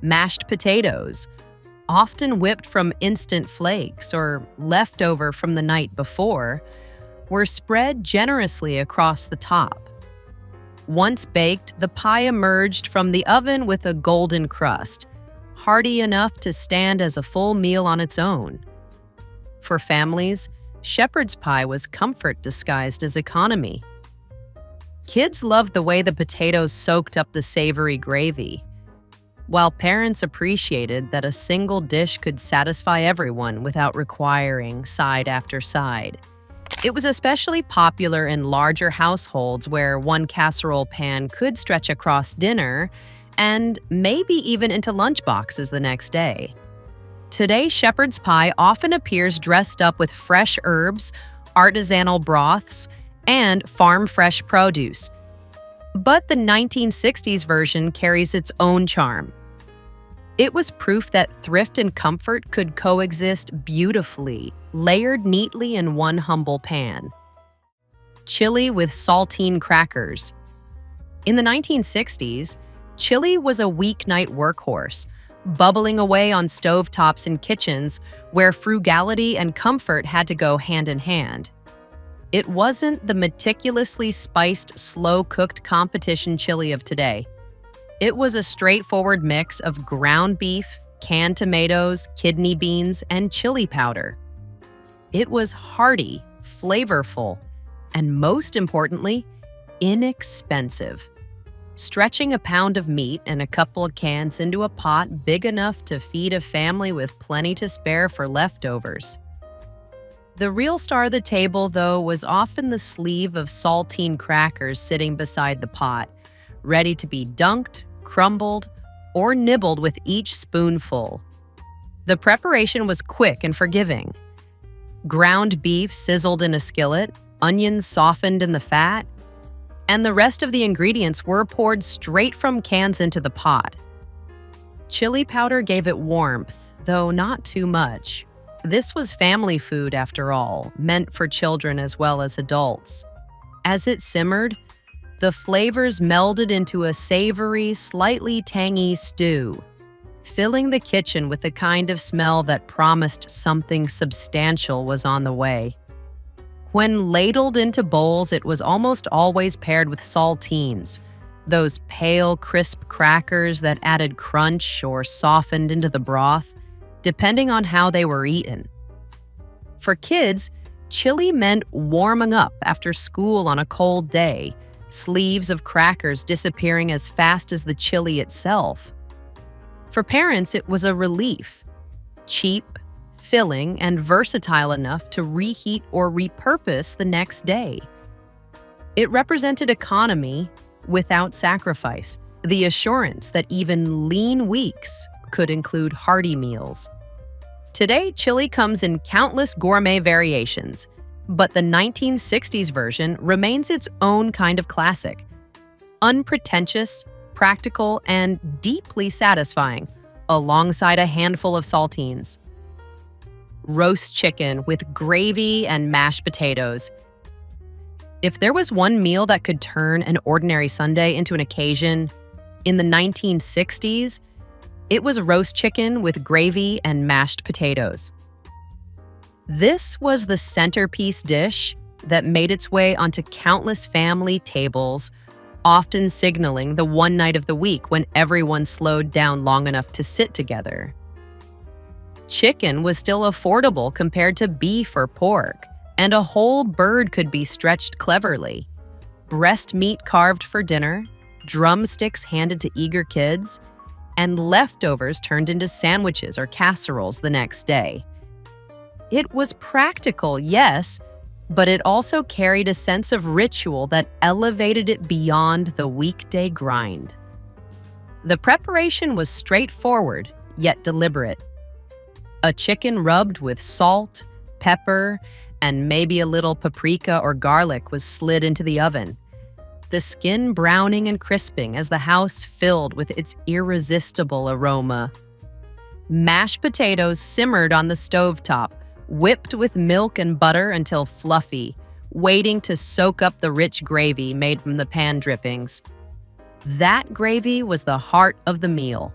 Mashed potatoes, often whipped from instant flakes or leftover from the night before, were spread generously across the top. Once baked, the pie emerged from the oven with a golden crust, hearty enough to stand as a full meal on its own. For families, shepherd's pie was comfort disguised as economy. Kids loved the way the potatoes soaked up the savory gravy, while parents appreciated that a single dish could satisfy everyone without requiring side after side. It was especially popular in larger households where one casserole pan could stretch across dinner and maybe even into lunchboxes the next day. Today, shepherd's pie often appears dressed up with fresh herbs, artisanal broths, and farm-fresh produce. But the 1960s version carries its own charm. It was proof that thrift and comfort could coexist beautifully, layered neatly in one humble pan. Chili with saltine crackers. In the 1960s, chili was a weeknight workhorse, bubbling away on stovetops in kitchens where frugality and comfort had to go hand in hand. It wasn't the meticulously spiced, slow-cooked competition chili of today. It was a straightforward mix of ground beef, canned tomatoes, kidney beans, and chili powder. It was hearty, flavorful, and most importantly, inexpensive. Stretching a pound of meat and a couple of cans into a pot big enough to feed a family with plenty to spare for leftovers. The real star of the table, though, was often the sleeve of saltine crackers sitting beside the pot, ready to be dunked, crumbled, or nibbled with each spoonful. The preparation was quick and forgiving. Ground beef sizzled in a skillet, onions softened in the fat, and the rest of the ingredients were poured straight from cans into the pot. Chili powder gave it warmth, though not too much. This was family food, after all, meant for children as well as adults. As it simmered, the flavors melded into a savory, slightly tangy stew, filling the kitchen with the kind of smell that promised something substantial was on the way. When ladled into bowls, it was almost always paired with saltines, those pale, crisp crackers that added crunch or softened into the broth, depending on how they were eaten. For kids, chili meant warming up after school on a cold day, sleeves of crackers disappearing as fast as the chili itself. For parents, it was a relief, cheap, filling, and versatile enough to reheat or repurpose the next day. It represented economy without sacrifice, the assurance that even lean weeks could include hearty meals. Today, chili comes in countless gourmet variations, but the 1960s version remains its own kind of classic. Unpretentious, practical, and deeply satisfying, alongside a handful of saltines. Roast chicken with gravy and mashed potatoes. If there was one meal that could turn an ordinary Sunday into an occasion, in the 1960s, it was roast chicken with gravy and mashed potatoes. This was the centerpiece dish that made its way onto countless family tables, often signaling the one night of the week when everyone slowed down long enough to sit together. Chicken was still affordable compared to beef or pork, and a whole bird could be stretched cleverly. Breast meat carved for dinner, drumsticks handed to eager kids, and leftovers turned into sandwiches or casseroles the next day. It was practical, yes, but it also carried a sense of ritual that elevated it beyond the weekday grind. The preparation was straightforward, yet deliberate. A chicken rubbed with salt, pepper, and maybe a little paprika or garlic was slid into the oven, the skin browning and crisping as the house filled with its irresistible aroma. Mashed potatoes simmered on the stovetop, whipped with milk and butter until fluffy, waiting to soak up the rich gravy made from the pan drippings. That gravy was the heart of the meal,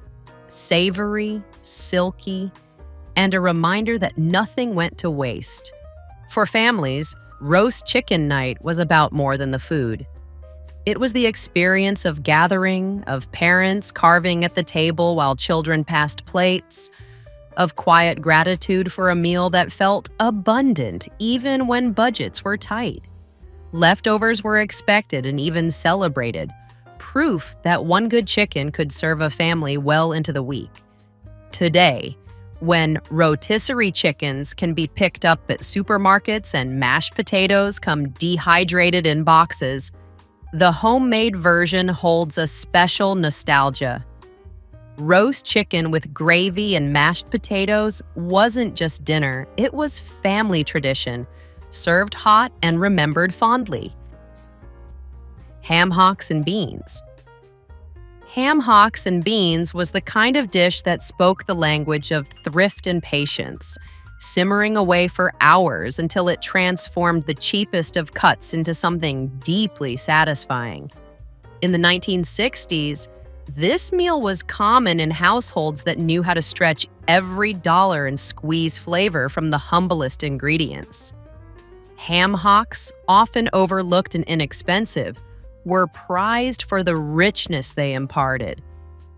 savory, silky, and a reminder that nothing went to waste. For families, roast chicken night was about more than the food. It was the experience of gathering, of parents carving at the table while children passed plates, of quiet gratitude for a meal that felt abundant even when budgets were tight. Leftovers were expected and even celebrated, proof that one good chicken could serve a family well into the week. Today, when rotisserie chickens can be picked up at supermarkets and mashed potatoes come dehydrated in boxes, the homemade version holds a special nostalgia. Roast chicken with gravy and mashed potatoes wasn't just dinner, it was family tradition, served hot and remembered fondly. Ham hocks and beans. Ham hocks and beans was the kind of dish that spoke the language of thrift and patience, simmering away for hours until it transformed the cheapest of cuts into something deeply satisfying. In the 1960s, this meal was common in households that knew how to stretch every dollar and squeeze flavor from the humblest ingredients. Ham hocks, often overlooked and inexpensive, were prized for the richness they imparted.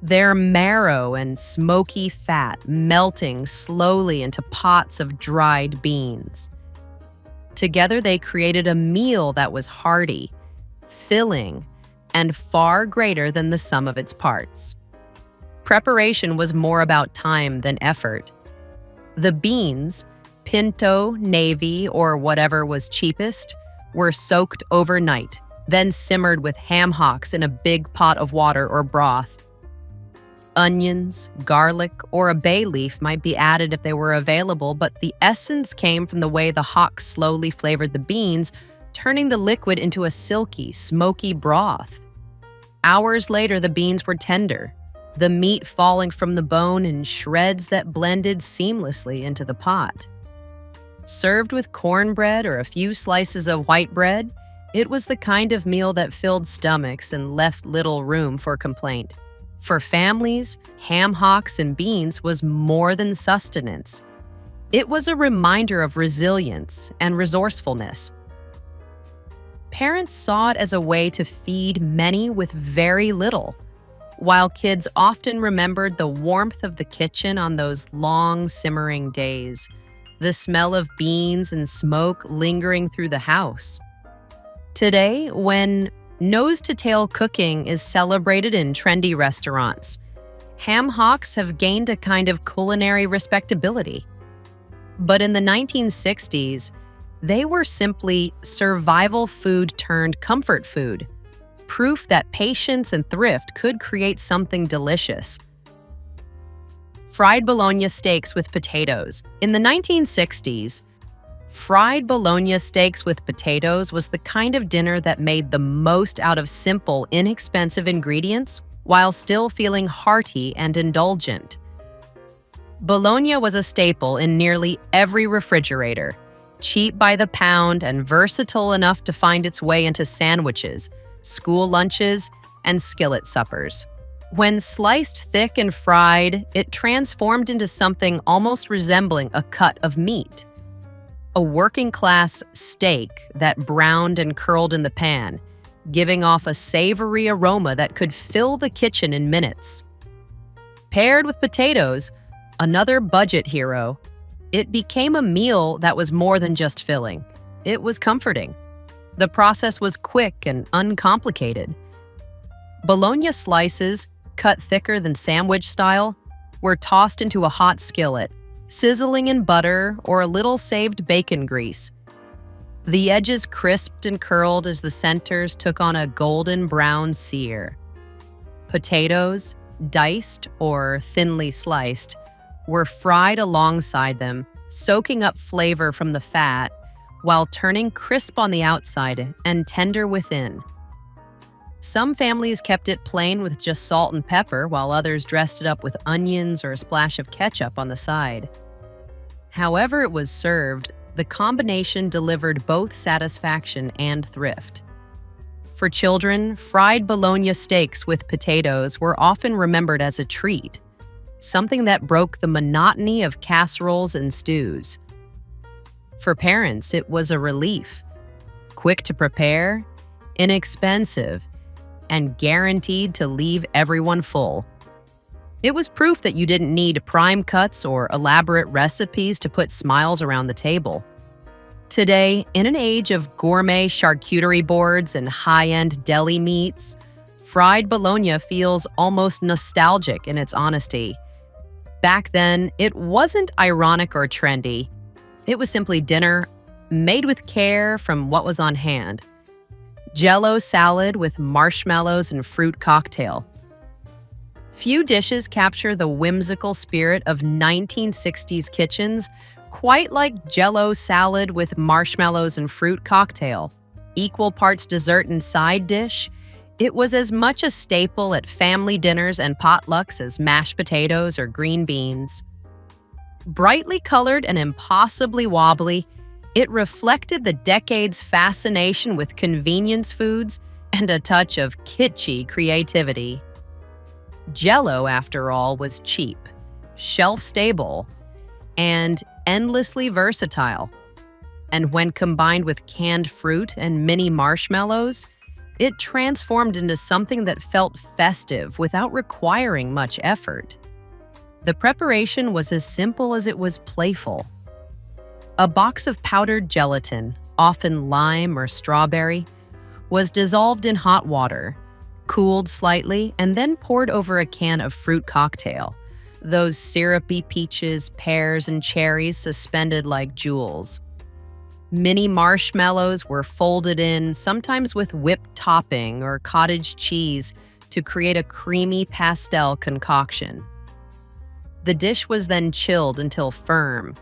Their marrow and smoky fat melting slowly into pots of dried beans. Together, they created a meal that was hearty, filling, and far greater than the sum of its parts. Preparation was more about time than effort. The beans, pinto, navy, or whatever was cheapest, were soaked overnight, then simmered with ham hocks in a big pot of water or broth. Onions, garlic, or a bay leaf might be added if they were available, but the essence came from the way the hocks slowly flavored the beans, turning the liquid into a silky, smoky broth. Hours later, the beans were tender, the meat falling from the bone in shreds that blended seamlessly into the pot. Served with cornbread or a few slices of white bread, it was the kind of meal that filled stomachs and left little room for complaint. For families, ham hocks and beans was more than sustenance. It was a reminder of resilience and resourcefulness. Parents saw it as a way to feed many with very little, while kids often remembered the warmth of the kitchen on those long, simmering days, the smell of beans and smoke lingering through the house. Today, when nose-to-tail cooking is celebrated in trendy restaurants, ham hocks have gained a kind of culinary respectability. But in the 1960s, they were simply survival food turned comfort food, proof that patience and thrift could create something delicious. Fried bologna steaks with potatoes. In the 1960s, fried bologna steaks with potatoes was the kind of dinner that made the most out of simple, inexpensive ingredients while still feeling hearty and indulgent. Bologna was a staple in nearly every refrigerator, cheap by the pound and versatile enough to find its way into sandwiches, school lunches, and skillet suppers. When sliced thick and fried, it transformed into something almost resembling a cut of meat. A working-class steak that browned and curled in the pan, giving off a savory aroma that could fill the kitchen in minutes. Paired with potatoes, another budget hero, it became a meal that was more than just filling. It was comforting. The process was quick and uncomplicated. Bologna slices, cut thicker than sandwich style, were tossed into a hot skillet, sizzling in butter or a little saved bacon grease. The edges crisped and curled as the centers took on a golden brown sear. Potatoes, diced or thinly sliced, were fried alongside them, soaking up flavor from the fat while turning crisp on the outside and tender within. Some families kept it plain with just salt and pepper, while others dressed it up with onions or a splash of ketchup on the side. However it was served, the combination delivered both satisfaction and thrift. For children, fried bologna steaks with potatoes were often remembered as a treat, something that broke the monotony of casseroles and stews. For parents, it was a relief. Quick to prepare, inexpensive, and guaranteed to leave everyone full. It was proof that you didn't need prime cuts or elaborate recipes to put smiles around the table. Today, in an age of gourmet charcuterie boards and high-end deli meats, fried bologna feels almost nostalgic in its honesty. Back then, it wasn't ironic or trendy. It was simply dinner, made with care from what was on hand. Jell-O salad with marshmallows and fruit cocktail. Few dishes capture the whimsical spirit of 1960s kitchens quite like Jell-O salad with marshmallows and fruit cocktail. Equal parts dessert and side dish, it was as much a staple at family dinners and potlucks as mashed potatoes or green beans. Brightly colored and impossibly wobbly, it reflected the decade's fascination with convenience foods and a touch of kitschy creativity. Jell-O, after all, was cheap, shelf-stable, and endlessly versatile. And when combined with canned fruit and mini marshmallows, it transformed into something that felt festive without requiring much effort. The preparation was as simple as it was playful. A box of powdered gelatin, often lime or strawberry, was dissolved in hot water, cooled slightly, and then poured over a can of fruit cocktail, those syrupy peaches, pears, and cherries suspended like jewels. Mini marshmallows were folded in, sometimes with whipped topping or cottage cheese, to create a creamy pastel concoction. The dish was then chilled until firm,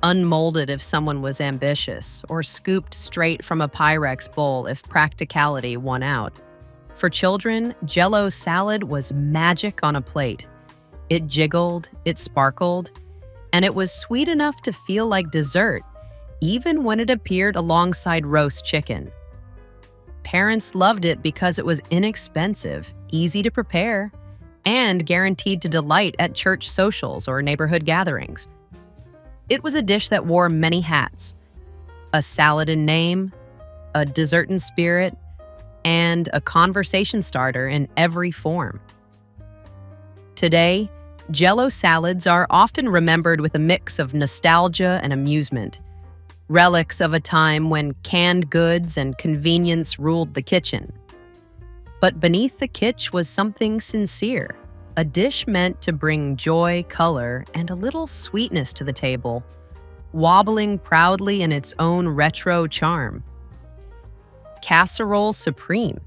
unmolded if someone was ambitious, or scooped straight from a Pyrex bowl if practicality won out. For children, Jell-O salad was magic on a plate. It jiggled, it sparkled, and it was sweet enough to feel like dessert, even when it appeared alongside roast chicken. Parents loved it because it was inexpensive, easy to prepare, and guaranteed to delight at church socials or neighborhood gatherings. It was a dish that wore many hats: a salad in name, a dessert in spirit, and a conversation starter in every form. Today, Jell-O salads are often remembered with a mix of nostalgia and amusement, relics of a time when canned goods and convenience ruled the kitchen. But beneath the kitsch was something sincere, a dish meant to bring joy, color, and a little sweetness to the table, wobbling proudly in its own retro charm. Casserole Supreme.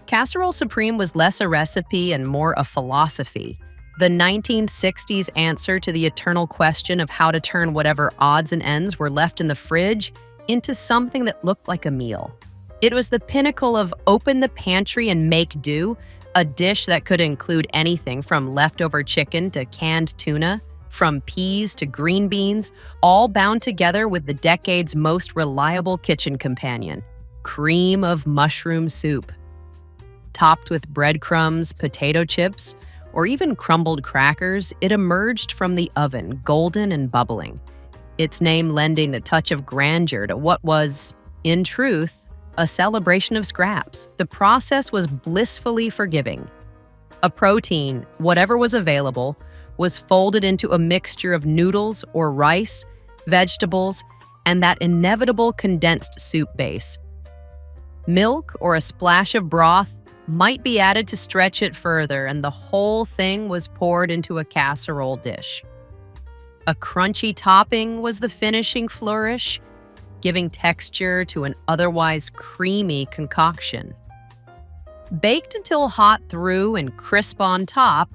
Casserole Supreme was less a recipe and more a philosophy, the 1960s answer to the eternal question of how to turn whatever odds and ends were left in the fridge into something that looked like a meal. It was the pinnacle of open the pantry and make do, a dish that could include anything from leftover chicken to canned tuna, from peas to green beans, all bound together with the decade's most reliable kitchen companion, cream of mushroom soup. Topped with breadcrumbs, potato chips, or even crumbled crackers, it emerged from the oven, golden and bubbling, its name lending a touch of grandeur to what was, in truth, a celebration of scraps. The process was blissfully forgiving. A protein, whatever was available, was folded into a mixture of noodles or rice, vegetables, and that inevitable condensed soup base. Milk or a splash of broth might be added to stretch it further, and the whole thing was poured into a casserole dish. A crunchy topping was the finishing flourish, giving texture to an otherwise creamy concoction. Baked until hot through and crisp on top,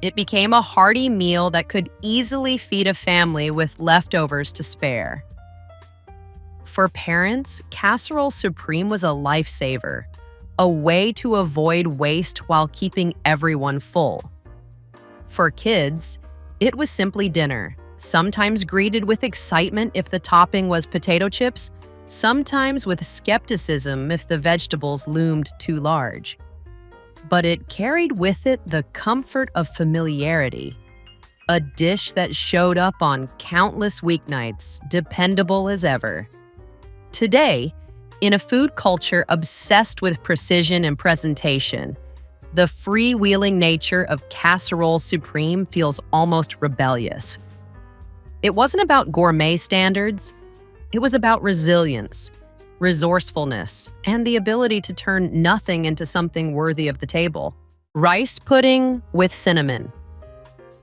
it became a hearty meal that could easily feed a family with leftovers to spare. For parents, Casserole Supreme was a lifesaver, a way to avoid waste while keeping everyone full. For kids, it was simply dinner, sometimes greeted with excitement if the topping was potato chips, sometimes with skepticism if the vegetables loomed too large. But it carried with it the comfort of familiarity, a dish that showed up on countless weeknights, dependable as ever. Today, in a food culture obsessed with precision and presentation, the freewheeling nature of Casserole Supreme feels almost rebellious. It wasn't about gourmet standards. It was about resilience, resourcefulness, and the ability to turn nothing into something worthy of the table. Rice pudding with cinnamon.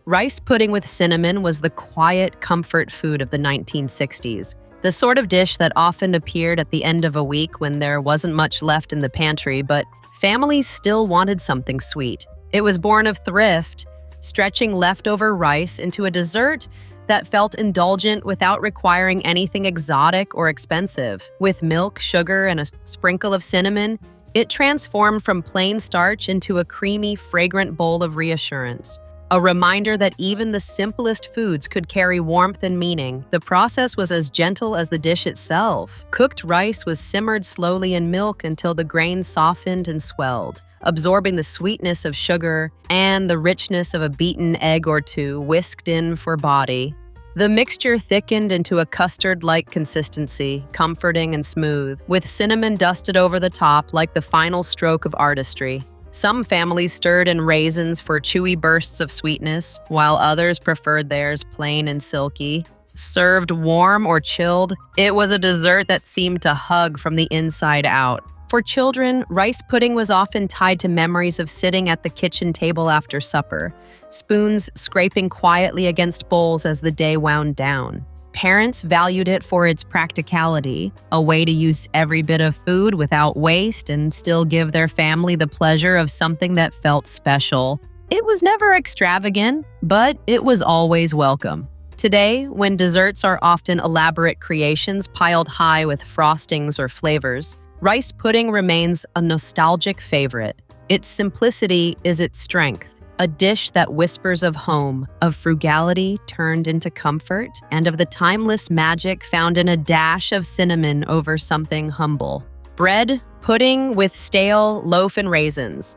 Rice pudding with cinnamon was the quiet comfort food of the 1960s, the sort of dish that often appeared at the end of a week when there wasn't much left in the pantry, but families still wanted something sweet. It was born of thrift, stretching leftover rice into a dessert that felt indulgent without requiring anything exotic or expensive. With milk, sugar, and a sprinkle of cinnamon, it transformed from plain starch into a creamy, fragrant bowl of reassurance. A reminder that even the simplest foods could carry warmth and meaning. The process was as gentle as the dish itself. Cooked rice was simmered slowly in milk until the grains softened and swelled, absorbing the sweetness of sugar and the richness of a beaten egg or two whisked in for body. The mixture thickened into a custard-like consistency, comforting and smooth, with cinnamon dusted over the top like the final stroke of artistry. Some families stirred in raisins for chewy bursts of sweetness, while others preferred theirs plain and silky. Served warm or chilled, it was a dessert that seemed to hug from the inside out. For children, rice pudding was often tied to memories of sitting at the kitchen table after supper, spoons scraping quietly against bowls as the day wound down. Parents valued it for its practicality, a way to use every bit of food without waste and still give their family the pleasure of something that felt special. It was never extravagant, but it was always welcome. Today, when desserts are often elaborate creations piled high with frostings or flavors, rice pudding remains a nostalgic favorite. Its simplicity is its strength, a dish that whispers of home, of frugality turned into comfort, and of the timeless magic found in a dash of cinnamon over something humble. Bread pudding with stale loaf and raisins.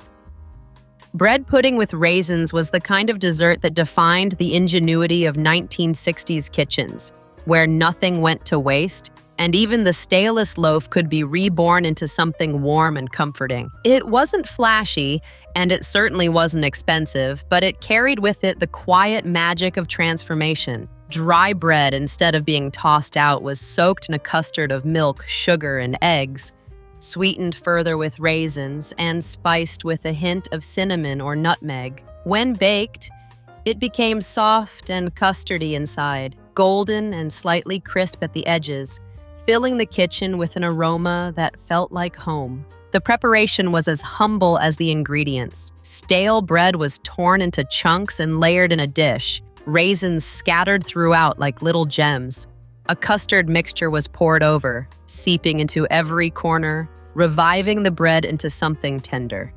Bread pudding with raisins was the kind of dessert that defined the ingenuity of 1960s kitchens, where nothing went to waste, and even the stalest loaf could be reborn into something warm and comforting. It wasn't flashy, and it certainly wasn't expensive, but it carried with it the quiet magic of transformation. Dry bread, instead of being tossed out, was soaked in a custard of milk, sugar, and eggs, sweetened further with raisins, and spiced with a hint of cinnamon or nutmeg. When baked, it became soft and custardy inside, golden and slightly crisp at the edges, filling the kitchen with an aroma that felt like home. The preparation was as humble as the ingredients. Stale bread was torn into chunks and layered in a dish, raisins scattered throughout like little gems. A custard mixture was poured over, seeping into every corner, reviving the bread into something tender.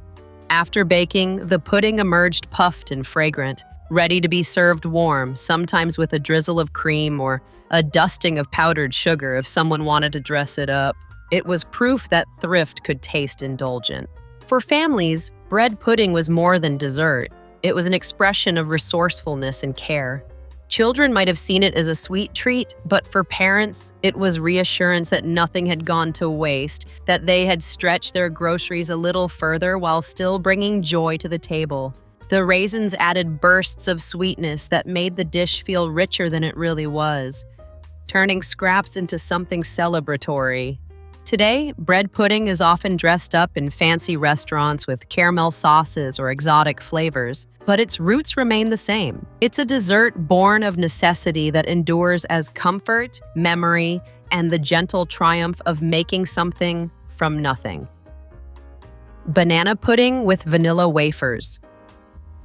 After baking, the pudding emerged puffed and fragrant, ready to be served warm, sometimes with a drizzle of cream or a dusting of powdered sugar if someone wanted to dress it up. It was proof that thrift could taste indulgent. For families, bread pudding was more than dessert. It was an expression of resourcefulness and care. Children might have seen it as a sweet treat, but for parents, it was reassurance that nothing had gone to waste, that they had stretched their groceries a little further while still bringing joy to the table. The raisins added bursts of sweetness that made the dish feel richer than it really was, turning scraps into something celebratory. Today, bread pudding is often dressed up in fancy restaurants with caramel sauces or exotic flavors, but its roots remain the same. It's a dessert born of necessity that endures as comfort, memory, and the gentle triumph of making something from nothing. Banana pudding with vanilla wafers.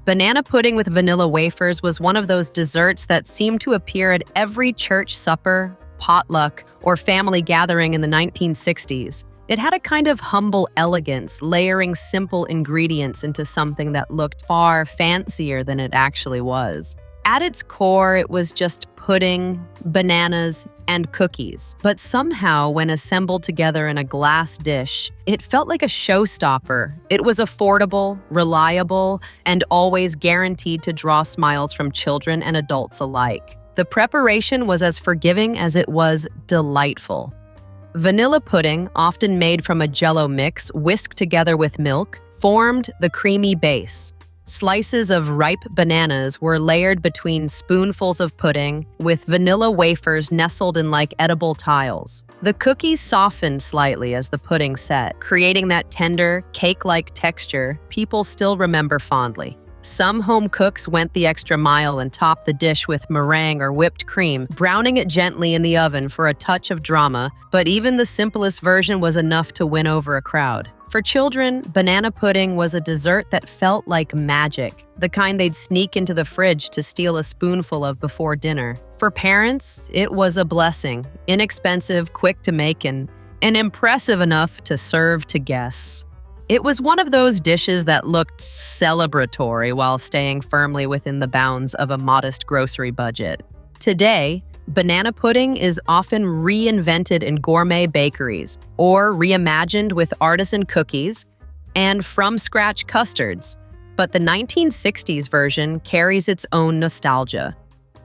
Banana pudding with vanilla wafers was one of those desserts that seemed to appear at every church supper, potluck, or family gathering in the 1960s. It had a kind of humble elegance, layering simple ingredients into something that looked far fancier than it actually was. At its core, it was just pudding, bananas, and cookies. But somehow, when assembled together in a glass dish, it felt like a showstopper. It was affordable, reliable, and always guaranteed to draw smiles from children and adults alike. The preparation was as forgiving as it was delightful. Vanilla pudding, often made from a Jell-O mix whisked together with milk, formed the creamy base. Slices of ripe bananas were layered between spoonfuls of pudding, with vanilla wafers nestled in like edible tiles. The cookies softened slightly as the pudding set, creating that tender, cake-like texture people still remember fondly. Some home cooks went the extra mile and topped the dish with meringue or whipped cream, browning it gently in the oven for a touch of drama, but even the simplest version was enough to win over a crowd. For children, banana pudding was a dessert that felt like magic, the kind they'd sneak into the fridge to steal a spoonful of before dinner. For parents, it was a blessing, inexpensive, quick to make, and impressive enough to serve to guests. It was one of those dishes that looked celebratory while staying firmly within the bounds of a modest grocery budget. Today, banana pudding is often reinvented in gourmet bakeries or reimagined with artisan cookies and from-scratch custards, but the 1960s version carries its own nostalgia.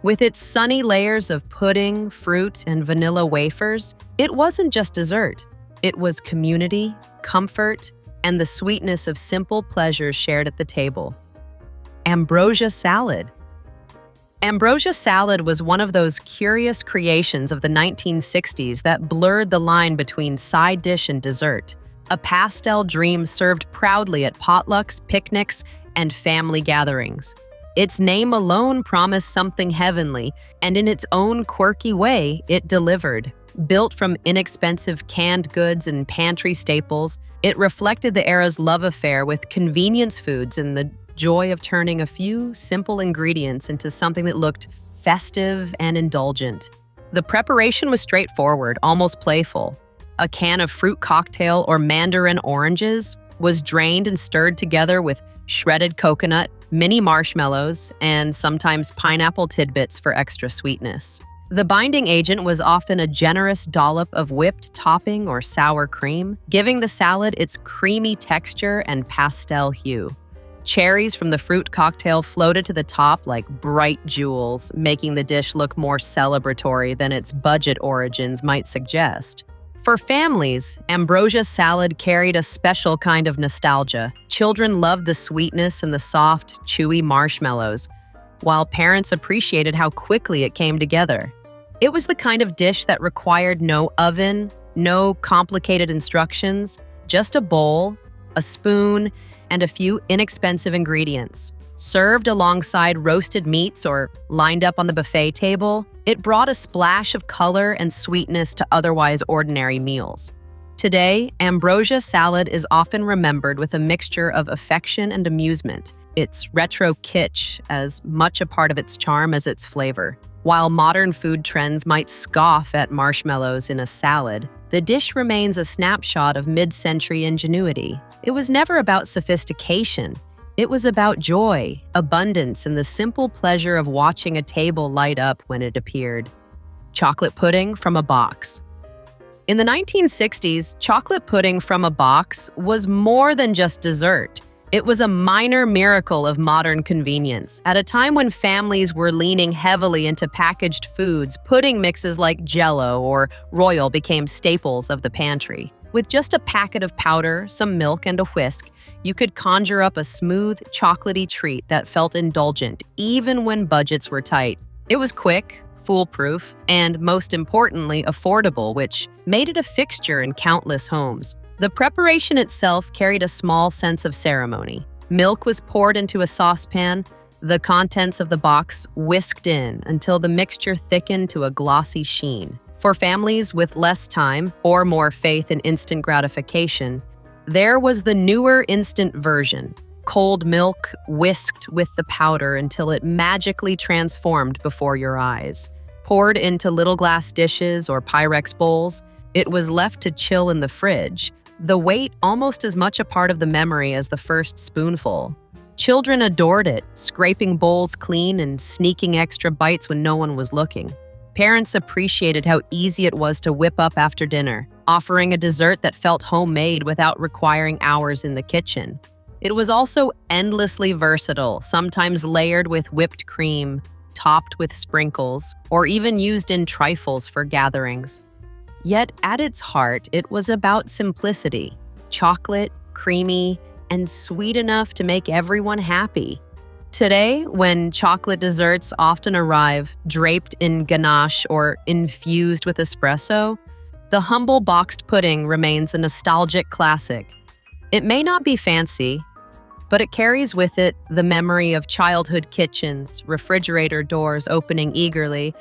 With its sunny layers of pudding, fruit, and vanilla wafers, it wasn't just dessert. It was community, comfort, and the sweetness of simple pleasures shared at the table. Ambrosia salad. Ambrosia salad was one of those curious creations of the 1960s that blurred the line between side dish and dessert. A pastel dream served proudly at potlucks, picnics, and family gatherings. Its name alone promised something heavenly, and in its own quirky way, it delivered. Built from inexpensive canned goods and pantry staples, it reflected the era's love affair with convenience foods and the joy of turning a few simple ingredients into something that looked festive and indulgent. The preparation was straightforward, almost playful. A can of fruit cocktail or mandarin oranges was drained and stirred together with shredded coconut, mini marshmallows, and sometimes pineapple tidbits for extra sweetness. The binding agent was often a generous dollop of whipped topping or sour cream, giving the salad its creamy texture and pastel hue. Cherries from the fruit cocktail floated to the top like bright jewels, making the dish look more celebratory than its budget origins might suggest. For families, ambrosia salad carried a special kind of nostalgia. Children loved the sweetness and the soft, chewy marshmallows, while parents appreciated how quickly it came together. It was the kind of dish that required no oven, no complicated instructions, just a bowl, a spoon, and a few inexpensive ingredients. Served alongside roasted meats or lined up on the buffet table, it brought a splash of color and sweetness to otherwise ordinary meals. Today, ambrosia salad is often remembered with a mixture of affection and amusement. It's retro kitsch, as much a part of its charm as its flavor. While modern food trends might scoff at marshmallows in a salad, the dish remains a snapshot of mid-century ingenuity. It was never about sophistication. It was about joy, abundance, and the simple pleasure of watching a table light up when it appeared. Chocolate pudding from a box. In the 1960s, chocolate pudding from a box was more than just dessert. It was a minor miracle of modern convenience. At a time when families were leaning heavily into packaged foods, pudding mixes like Jell-O or Royal became staples of the pantry. With just a packet of powder, some milk, and a whisk, you could conjure up a smooth, chocolatey treat that felt indulgent, even when budgets were tight. It was quick, foolproof, and most importantly, affordable, which made it a fixture in countless homes. The preparation itself carried a small sense of ceremony. Milk was poured into a saucepan, the contents of the box whisked in until the mixture thickened to a glossy sheen. For families with less time or more faith in instant gratification, there was the newer instant version. Cold milk whisked with the powder until it magically transformed before your eyes. Poured into little glass dishes or Pyrex bowls, it was left to chill in the fridge, the weight almost as much a part of the memory as the first spoonful. Children adored it, scraping bowls clean and sneaking extra bites when no one was looking. Parents appreciated how easy it was to whip up after dinner, offering a dessert that felt homemade without requiring hours in the kitchen. It was also endlessly versatile, sometimes layered with whipped cream, topped with sprinkles, or even used in trifles for gatherings. Yet at its heart, it was about simplicity, chocolate, creamy, and sweet enough to make everyone happy. Today, when chocolate desserts often arrive draped in ganache or infused with espresso, the humble boxed pudding remains a nostalgic classic. It may not be fancy, but it carries with it the memory of childhood kitchens, refrigerator doors opening eagerly,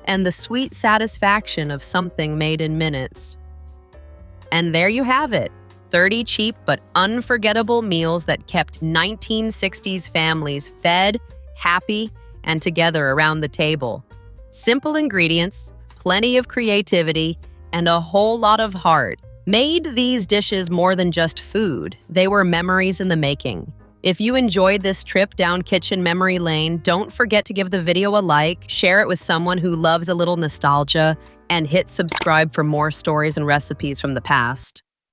and the sweet satisfaction of something made in minutes. And there you have it. 30 cheap but unforgettable meals that kept 1960s families fed, happy, and together around the table. Simple ingredients, plenty of creativity, and a whole lot of heart made these dishes more than just food. They were memories in the making. If you enjoyed this trip down kitchen memory lane, don't forget to give the video a like, share it with someone who loves a little nostalgia, and hit subscribe for more stories and recipes from the past.